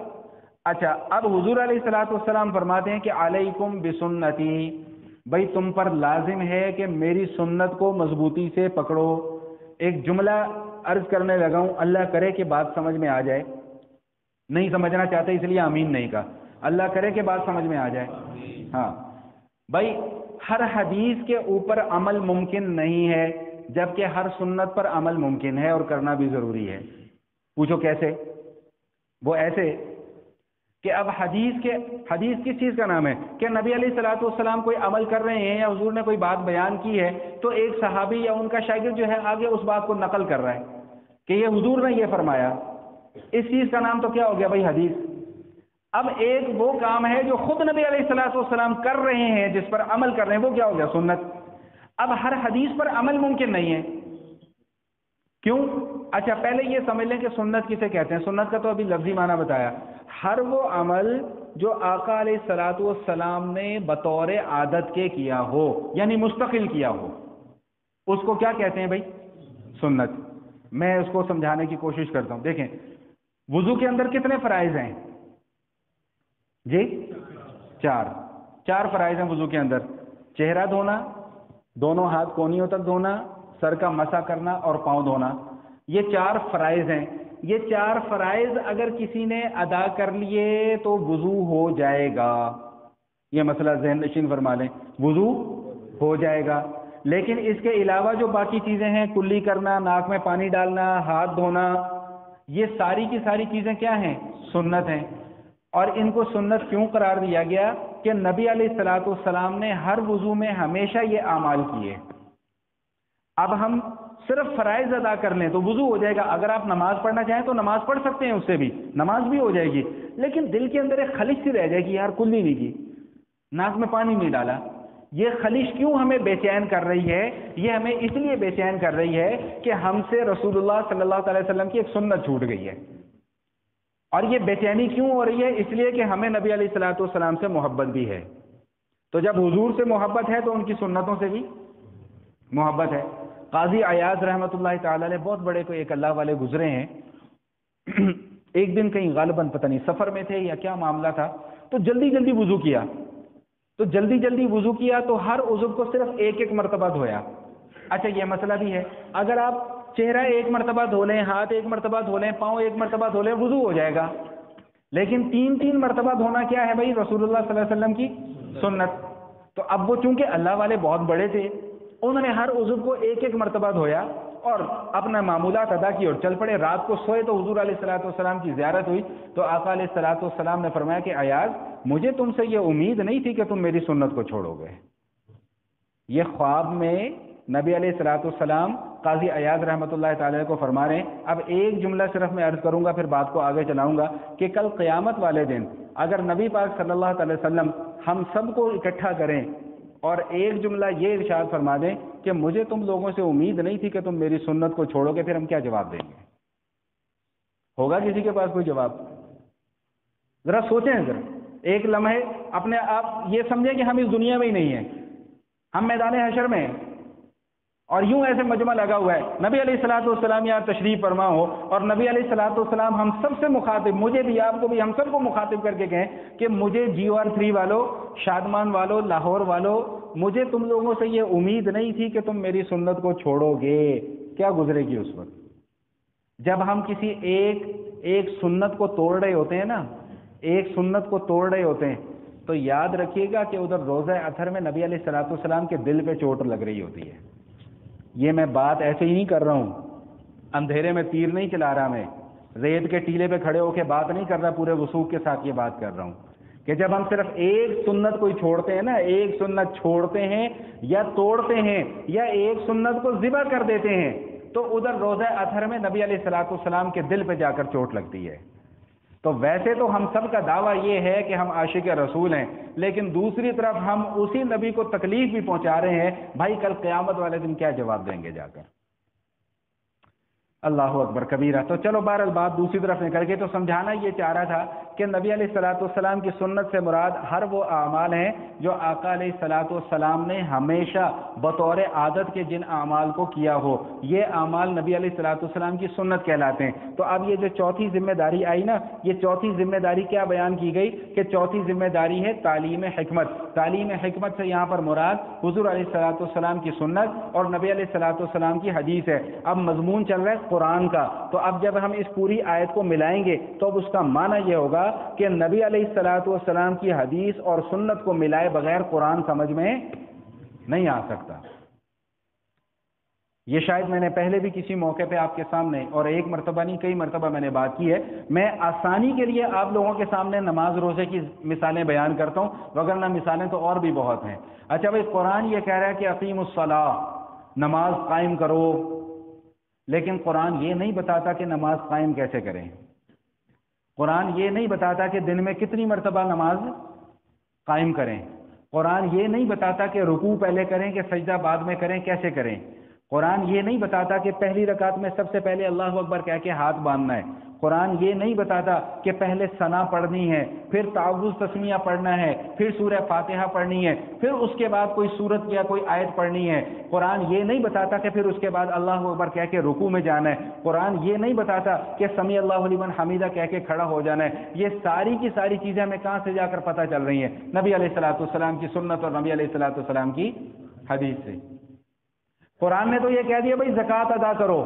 اچھا، اب حضور علیہ الصلوۃ والسلام فرماتے ہیں کہ علیکم بسنتی، بھائی تم پر لازم ہے کہ میری سنت کو مضبوطی سے پکڑو۔ ایک جملہ عرض کرنے لگا ہوں، اللہ کرے کہ بات سمجھ میں آ جائے، نہیں سمجھنا چاہتے اس لیے آمین نہیں کہا، اللہ کرے کہ بات سمجھ میں آ جائے۔ ہاں بھائی، ہر حدیث کے اوپر عمل ممکن نہیں ہے، جبکہ ہر سنت پر عمل ممکن ہے اور کرنا بھی ضروری ہے۔ پوچھو کیسے؟ وہ ایسے کہ اب حدیث کس چیز کا نام ہے کہ نبی علیہ الصلوۃ والسلام کوئی عمل کر رہے ہیں یا حضور نے کوئی بات بیان کی ہے تو ایک صحابی یا ان کا شاگرد جو ہے آگے اس بات کو نقل کر رہا ہے کہ یہ حضور نے یہ فرمایا، اس چیز کا نام تو کیا ہو گیا بھائی؟ حدیث۔ اب ایک وہ کام ہے جو خود نبی علیہ الصلوۃ والسلام کر رہے ہیں، جس پر عمل کر رہے ہیں، وہ کیا ہو گیا؟ سنت۔ اب ہر حدیث پر عمل ممکن نہیں ہے، کیوں؟ اچھا پہلے یہ سمجھ لیں کہ سنت کسے کہتے ہیں۔ سنت کا تو ابھی لفظی معنی بتایا، ہر وہ عمل جو آقا علیہ الصلوۃ والسلام نے بطور عادت کے کیا ہو، یعنی مستقل کیا ہو، اس کو کیا کہتے ہیں بھائی؟ سنت۔ میں اس کو سمجھانے کی کوشش کرتا ہوں۔ دیکھیں، وضو کے اندر کتنے فرائض ہیں جی؟ 4 فرائض ہیں وضو کے اندر۔ چہرہ دھونا، دونوں ہاتھ کونیوں تک دھونا، سر کا مسح کرنا اور پاؤں دھونا، یہ 4 فرائض ہیں۔ یہ 4 فرائض اگر کسی نے ادا کر لیے تو وضو ہو جائے گا، یہ مسئلہ ذہن نشین فرما لیں، وضو ہو جائے گا۔ لیکن اس کے علاوہ جو باقی چیزیں ہیں، کلی کرنا، ناک میں پانی ڈالنا، ہاتھ دھونا، یہ ساری کی ساری چیزیں کیا ہیں؟ سنت ہیں۔ اور ان کو سنت کیوں قرار دیا گیا؟ کہ نبی علیہ الصلوۃ والسلام نے ہر وضو میں ہمیشہ یہ اعمال کیے۔ اب ہم صرف فرائض ادا کر لیں تو وضو ہو جائے گا۔ اگر آپ نماز پڑھنا چاہیں تو نماز پڑھ سکتے ہیں، اس سے بھی نماز بھی ہو جائے گی، لیکن دل کے اندر ایک خلش سی رہ جائے گی، یار کلی نہیں کی، ناک میں پانی نہیں ڈالا۔ یہ خلش کیوں ہمیں بے چین کر رہی ہے؟ یہ ہمیں اس لیے بے چین کر رہی ہے کہ ہم سے رسول اللہ صلی اللہ علیہ وسلم کی ایک سنت چھوٹ گئی ہے۔ اور یہ بے چینی کیوں ہو رہی ہے؟ اس لیے کہ ہمیں نبی علیہ الصلوۃ والسلام سے محبت بھی ہے۔ تو جب حضور سے محبت ہے تو ان کی سنتوں سے بھی محبت ہے۔ قاضی عیاض رحمۃ اللہ تعالی علیہ بہت بڑے کوئی ایک اللہ والے گزرے ہیں، ایک دن کہیں غالباً پتہ نہیں سفر میں تھے یا کیا معاملہ تھا، تو جلدی وضو کیا، تو ہر عضو کو صرف ایک مرتبہ دھویا۔ اچھا یہ مسئلہ بھی ہے، اگر آپ چہرہ 1 مرتبہ دھو لیں، ہاتھ 1 مرتبہ دھو لیں، پاؤں 1 مرتبہ دھو لیں، وضو ہو جائے گا۔ لیکن 3 مرتبہ دھونا کیا ہے بھائی؟ رسول اللہ صلی اللہ علیہ وسلم کی سنت۔ تو اب وہ چونکہ اللہ والے بہت بڑے تھے، انہوں نے ہر عضو کو 1 مرتبہ دھویا اور اپنا معمولات ادا کی اور چل پڑے۔ رات کو سوئے تو حضور علیہ الصلوۃ والسلام کی زیارت ہوئی تو آقا علیہ الصلوۃ والسلام نے فرمایا کہ عیاض، مجھے تم سے یہ امید نہیں تھی کہ تم میری سنت کو چھوڑو گے۔ یہ خواب میں نبی علیہ الصلوۃ والسلام قاضی ایاز رحمۃ اللہ تعالی کو فرما رہے ہیں. اب ایک جملہ صرف میں عرض کروں گا پھر بات کو آگے چلاؤں گا کہ کل قیامت والے دن اگر نبی پاک صلی اللہ تعالی وسلم ہم سب کو اکٹھا کریں اور ایک جملہ یہ ارشاد فرما دیں کہ مجھے تم لوگوں سے امید نہیں تھی کہ تم میری سنت کو چھوڑو گے، پھر ہم کیا جواب دیں گے؟ ہوگا کسی کے پاس کوئی جواب؟ ذرا سوچیں، ذرا ایک لمحے اپنے آپ یہ سمجھیں کہ ہم اس دنیا میں ہی نہیں ہیں، ہم میدان حشر میں ہیں اور یوں ایسے مجمع لگا ہوا ہے. نبی علیہ الصلوۃ والسلام یہاں تشریف فرما ہو اور نبی علیہ الصلوۃ والسلام ہم سب سے مخاطب، مجھے بھی آپ کو بھی، ہم سب کو مخاطب کر کے کہیں کہ مجھے GOR3 والوں، شادمان والوں، لاہور والوں، مجھے تم لوگوں سے یہ امید نہیں تھی کہ تم میری سنت کو چھوڑو گے. کیا گزرے گی اس وقت جب ہم کسی ایک سنت کو توڑ رہے ہوتے ہیں نا، ایک سنت کو توڑ رہے ہوتے ہیں، تو یاد رکھیے گا کہ ادھر روزہ اطہر میں نبی علیہ الصلوۃ والسلام کے دل پہ چوٹ لگ رہی ہوتی ہے. یہ میں بات ایسے ہی نہیں کر رہا ہوں، اندھیرے میں تیر نہیں چلا رہا، میں ریت کے ٹیلے پہ کھڑے ہو کے بات نہیں کر رہا، پورے وثوق کے ساتھ یہ بات کر رہا ہوں کہ جب ہم صرف ایک سنت کو چھوڑتے ہیں نا، ایک سنت چھوڑتے ہیں یا توڑتے ہیں یا ایک سنت کو ذبح کر دیتے ہیں، تو ادھر روزہ اطہر میں نبی علیہ الصلوۃ والسلام کے دل پہ جا کر چوٹ لگتی ہے. تو ویسے تو ہم سب کا دعویٰ یہ ہے کہ ہم عاشق رسول ہیں، لیکن دوسری طرف ہم اسی نبی کو تکلیف بھی پہنچا رہے ہیں. بھائی کل قیامت والے دن کیا جواب دیں گے جا کر؟ اللہ اکبر کبیرہ. تو چلو بہرحال بات دوسری طرف نکل کے تو سمجھانا یہ چاہ رہا تھا کہ نبی علیہ الصلوۃ والسلام کی سنت سے مراد ہر وہ اعمال ہیں جو آقا علیہ الصلوۃ والسلام نے ہمیشہ بطور عادت کے جن اعمال کو کیا ہو، یہ اعمال نبی علیہ الصلوۃ والسلام کی سنت کہلاتے ہیں. تو اب یہ جو چوتھی ذمہ داری آئی نا، یہ چوتھی ذمہ داری کیا بیان کی گئی کہ چوتھی ذمہ داری ہے تعلیم حکمت. تعلیم حکمت سے یہاں پر مراد حضور علیہ الصلوۃ والسلام کی سنت اور نبی علیہ الصلوۃ والسلام کی حدیث ہے. اب مضمون چل رہا ہے قرآن کا، تو اب جب ہم اس پوری آیت کو ملائیں گے تو اب اس کا معنی یہ ہوگا کہ نبی علیہ الصلوۃ والسلام کی حدیث اور سنت کو ملائے بغیر قرآن سمجھ میں نہیں آ سکتا. یہ شاید میں نے پہلے بھی کسی موقع پہ آپ کے سامنے، اور ایک مرتبہ نہیں کئی مرتبہ میں نے بات کی ہے. میں آسانی کے لیے آپ لوگوں کے سامنے نماز روزے کی مثالیں بیان کرتا ہوں، وگرنہ مثالیں تو اور بھی بہت ہیں. اچھا بھائی، قرآن یہ کہہ رہا ہے کہ اقیم الصلاۃ، نماز قائم کرو، لیکن قرآن یہ نہیں بتاتا کہ نماز قائم کیسے کریں. قرآن یہ نہیں بتاتا کہ دن میں کتنی مرتبہ نماز قائم کریں. قرآن یہ نہیں بتاتا کہ رکوع پہلے کریں کہ سجدہ بعد میں کریں، کیسے کریں. قرآن یہ نہیں بتاتا کہ پہلی رکعت میں سب سے پہلے اللہ اکبر کہہ کے ہاتھ باندھنا ہے. قرآن یہ نہیں بتاتا کہ پہلے ثنا پڑھنی ہے، پھر تعوذ تسمیہ پڑھنا ہے، پھر سورہ فاتحہ پڑھنی ہے، پھر اس کے بعد کوئی سورت یا کوئی آیت پڑھنی ہے. قرآن یہ نہیں بتاتا کہ پھر اس کے بعد اللہ اکبر کہہ کے رکوع میں جانا ہے. قرآن یہ نہیں بتاتا کہ سمیع اللہ لمن حمیدہ کہہ کے کھڑا ہو جانا ہے. یہ ساری کی ساری چیزیں ہمیں کہاں سے جا کر پتہ چل رہی ہیں؟ نبی علیہ الصلوۃ والسلام کی سنت اور نبی علیہ الصلوۃ والسلام کی حدیث سے. قرآن نے تو یہ کہہ دیا بھائی زکوٰۃ ادا کرو،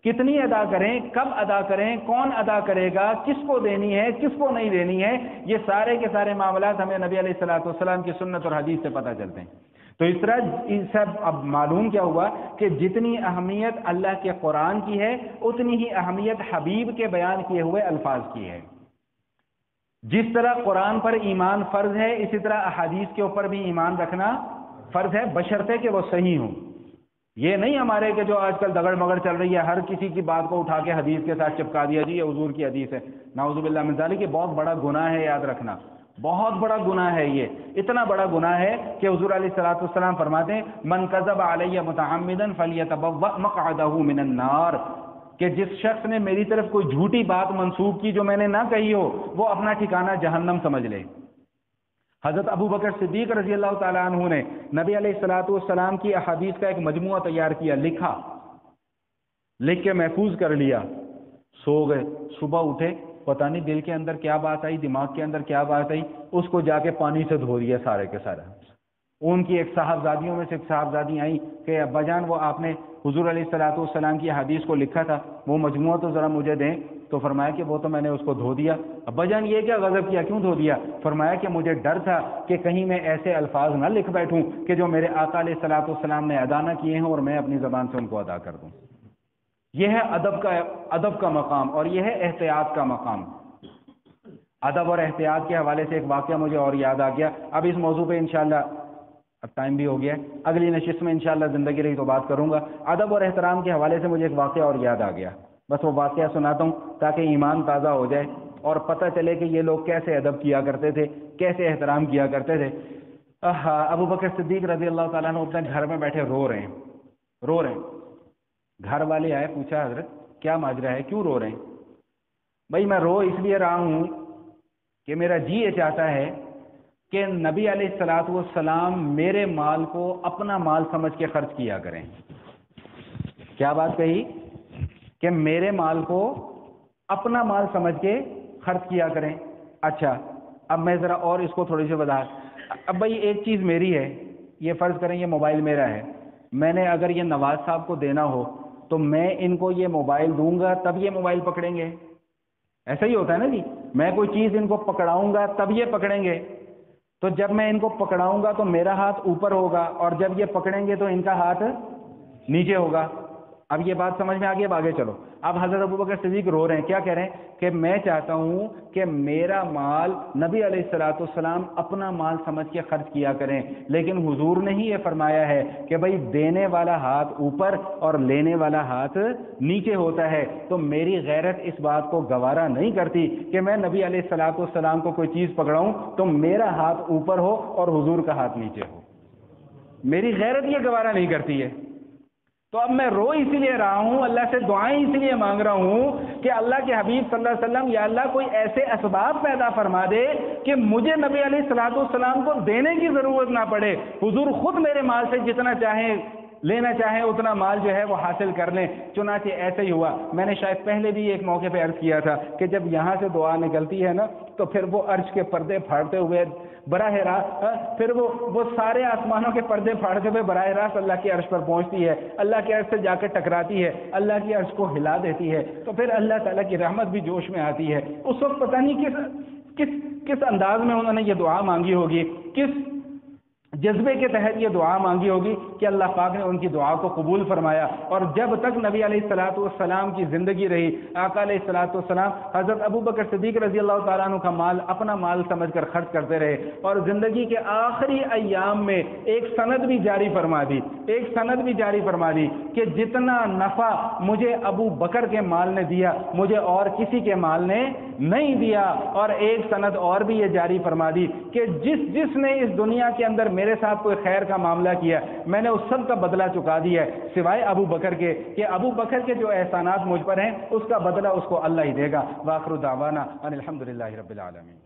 کتنی ادا کریں، کب ادا کریں، کون ادا کرے گا، کس کو دینی ہے، کس کو نہیں دینی ہے، یہ سارے کے سارے معاملات ہمیں نبی علیہ الصلوۃ والسلام کی سنت اور حدیث سے پتہ چلتے ہیں. تو اس طرح اب معلوم کیا ہوا کہ جتنی اہمیت اللہ کے قرآن کی ہے اتنی ہی اہمیت حبیب کے بیان کیے ہوئے الفاظ کی ہے. جس طرح قرآن پر ایمان فرض ہے، اسی طرح احادیث کے اوپر بھی ایمان رکھنا فرض ہے، بشرطے کہ وہ صحیح ہوں. یہ نہیں ہمارے کہ جو آج کل دگڑ مگڑ چل رہی ہے، ہر کسی کی بات کو اٹھا کے حدیث کے ساتھ چپکا دیا جی یہ حضور کی حدیث ہے. نعوذ باللہ من ذالک، یہ بہت بڑا گناہ ہے، یاد رکھنا بہت بڑا گناہ ہے. یہ اتنا بڑا گناہ ہے کہ حضور علیہ الصلوۃ والسلام فرماتے ہیں من کذب علی متعمدا فلیتبوأ مقعدہ من النار، کہ جس شخص نے میری طرف کوئی جھوٹی بات منسوب کی جو میں نے نہ کہی ہو، وہ اپنا ٹھکانہ جہنم سمجھ لے. حضرت ابو بکر صدیق رضی اللہ تعالیٰ عنہ نے نبی علیہ الصلوۃ والسلام کی احادیث کا ایک مجموعہ تیار کیا، لکھ کے محفوظ کر لیا. سو گئے، صبح اٹھے، پتہ نہیں دل کے اندر کیا بات آئی، دماغ کے اندر کیا بات آئی، اس کو جا کے پانی سے دھو دیا سارے کے سارا. ان کی ایک صاحبزادیوں میں سے ایک صاحبزادی آئی کہ ابا جان وہ آپ نے حضور علیہ الصلوۃ والسلام کی حدیث کو لکھا تھا، وہ مجموعہ تو ذرا مجھے دیں. تو فرمایا کہ وہ تو میں نے اس کو دھو دیا. ابا جان یہ کیا غضب کیا، کیوں دھو دیا؟ فرمایا کہ مجھے ڈر تھا کہ کہیں میں ایسے الفاظ نہ لکھ بیٹھوں کہ جو میرے آقا علیہ الصلوۃ والسلام نے ادا نہ کیے ہیں اور میں اپنی زبان سے ان کو ادا کر دوں. یہ ہے ادب کا مقام، اور یہ ہے احتیاط کا مقام. ادب اور احتیاط کے حوالے سے ایک واقعہ مجھے اور یاد آ گیا. اب اس موضوع پہ انشاءاللہ اب ٹائم بھی ہو گیا ہے، اگلی نشست میں انشاءاللہ زندگی رہی تو بات کروں گا۔ ادب اور احترام کے حوالے سے مجھے ایک واقعہ اور یاد آ گیا، بس وہ واقعہ سناتا ہوں تاکہ ایمان تازہ ہو جائے اور پتہ چلے کہ یہ لوگ کیسے ادب کیا کرتے تھے، کیسے احترام کیا کرتے تھے۔ ابو بکر صدیق رضی اللہ تعالیٰ عنہ اپنے گھر میں بیٹھے رو رہے ہیں۔ گھر والے آئے، پوچھا حضرت کیا ماجرا ہے، کیوں رو رہے ہیں؟ بھائی میں رو اس لیے رہا ہوں کہ میرا جی یہ چاہتا ہے کہ نبی علیہ الصلوۃ والسلام میرے مال کو اپنا مال سمجھ کے خرچ کیا کریں۔ کیا بات کہی؟ کہ میرے مال کو اپنا مال سمجھ کے خرچ کیا کریں۔ اچھا اب میں ذرا اور اس کو تھوڑی سی وضاحت۔ اب بھائی ایک چیز میری ہے، یہ فرض کریں یہ موبائل میرا ہے، میں نے اگر یہ نواز صاحب کو دینا ہو تو میں ان کو یہ موبائل دوں گا تب یہ موبائل پکڑیں گے، ایسا ہی ہوتا ہے نا جی، میں کوئی چیز ان کو پکڑاؤں گا تب یہ پکڑیں گے، تو جب میں ان کو پکڑاؤں گا تو میرا ہاتھ اوپر ہوگا اور جب یہ پکڑیں گے تو ان کا ہاتھ نیچے ہوگا۔ اب یہ بات سمجھ میں آ گئی، اب آگے چلو۔ اب حضرت ابوبکر صدیق رو رہے ہیں، کیا کہہ رہے ہیں کہ میں چاہتا ہوں کہ میرا مال نبی علیہ الصلوۃ والسلام اپنا مال سمجھ کے خرچ کیا کریں، لیکن حضور نے ہی یہ فرمایا ہے کہ بھائی دینے والا ہاتھ اوپر اور لینے والا ہاتھ نیچے ہوتا ہے، تو میری غیرت اس بات کو گوارا نہیں کرتی کہ میں نبی علیہ الصلوۃ والسلام کو کوئی چیز پکڑاؤں تو میرا ہاتھ اوپر ہو اور حضور کا ہاتھ نیچے ہو، میری غیرت یہ گوارا نہیں کرتی ہے۔ تو اب میں رو اسی لیے رہا ہوں، اللہ سے دعائیں اسی لیے مانگ رہا ہوں کہ اللہ کے حبیب صلی اللہ علیہ وسلم یا اللہ کوئی ایسے اسباب پیدا فرما دے کہ مجھے نبی علیہ الصلوۃ والسلام کو دینے کی ضرورت نہ پڑے، حضور خود میرے مال سے جتنا چاہیں لینا چاہیں اتنا مال جو ہے وہ حاصل کر لیں۔ چنانچہ ایسے ہی ہوا۔ میں نے شاید پہلے بھی ایک موقع پہ عرض کیا تھا کہ جب یہاں سے دعا نکلتی ہے نا تو پھر وہ عرش کے پردے پھاڑتے ہوئے براہ راست پھر وہ سارے آسمانوں کے پردے پھاڑتے ہوئے براہ راست اللہ کی عرش پر پہنچتی ہے، اللہ کے عرش سے جا کے ٹکراتی ہے، اللہ کی عرش کو ہلا دیتی ہے، تو پھر اللہ تعالیٰ کی رحمت بھی جوش میں آتی ہے۔ اس وقت پتہ نہیں کس انداز میں انہوں نے یہ دعا مانگی ہوگی، کس جذبے کے تحت یہ دعا مانگی ہوگی کہ اللہ پاک نے ان کی دعا کو قبول فرمایا۔ اور جب تک نبی علیہ الصلوۃ والسلام کی زندگی رہی، آقا علیہ الصلوۃ والسلام حضرت ابوبکر صدیق رضی اللہ تعالیٰ عنہ کا مال اپنا مال سمجھ کر خرچ کرتے رہے، اور زندگی کے آخری ایام میں ایک سند بھی جاری فرما دی کہ جتنا نفع مجھے ابو بکر کے مال نے دیا مجھے اور کسی کے مال نے نہیں دیا، اور ایک سند اور بھی یہ جاری فرما دی کہ جس نے اس دنیا کے اندر میرے ساتھ کوئی خیر کا معاملہ کیا میں نے اس سب کا بدلہ چکا دیا ہے سوائے ابو بکر کے، کہ ابو بکر کے جو احسانات مجھ پر ہیں اس کا بدلہ اس کو اللہ ہی دے گا۔ وآخر دعوانا ان الحمدللہ رب العالمین۔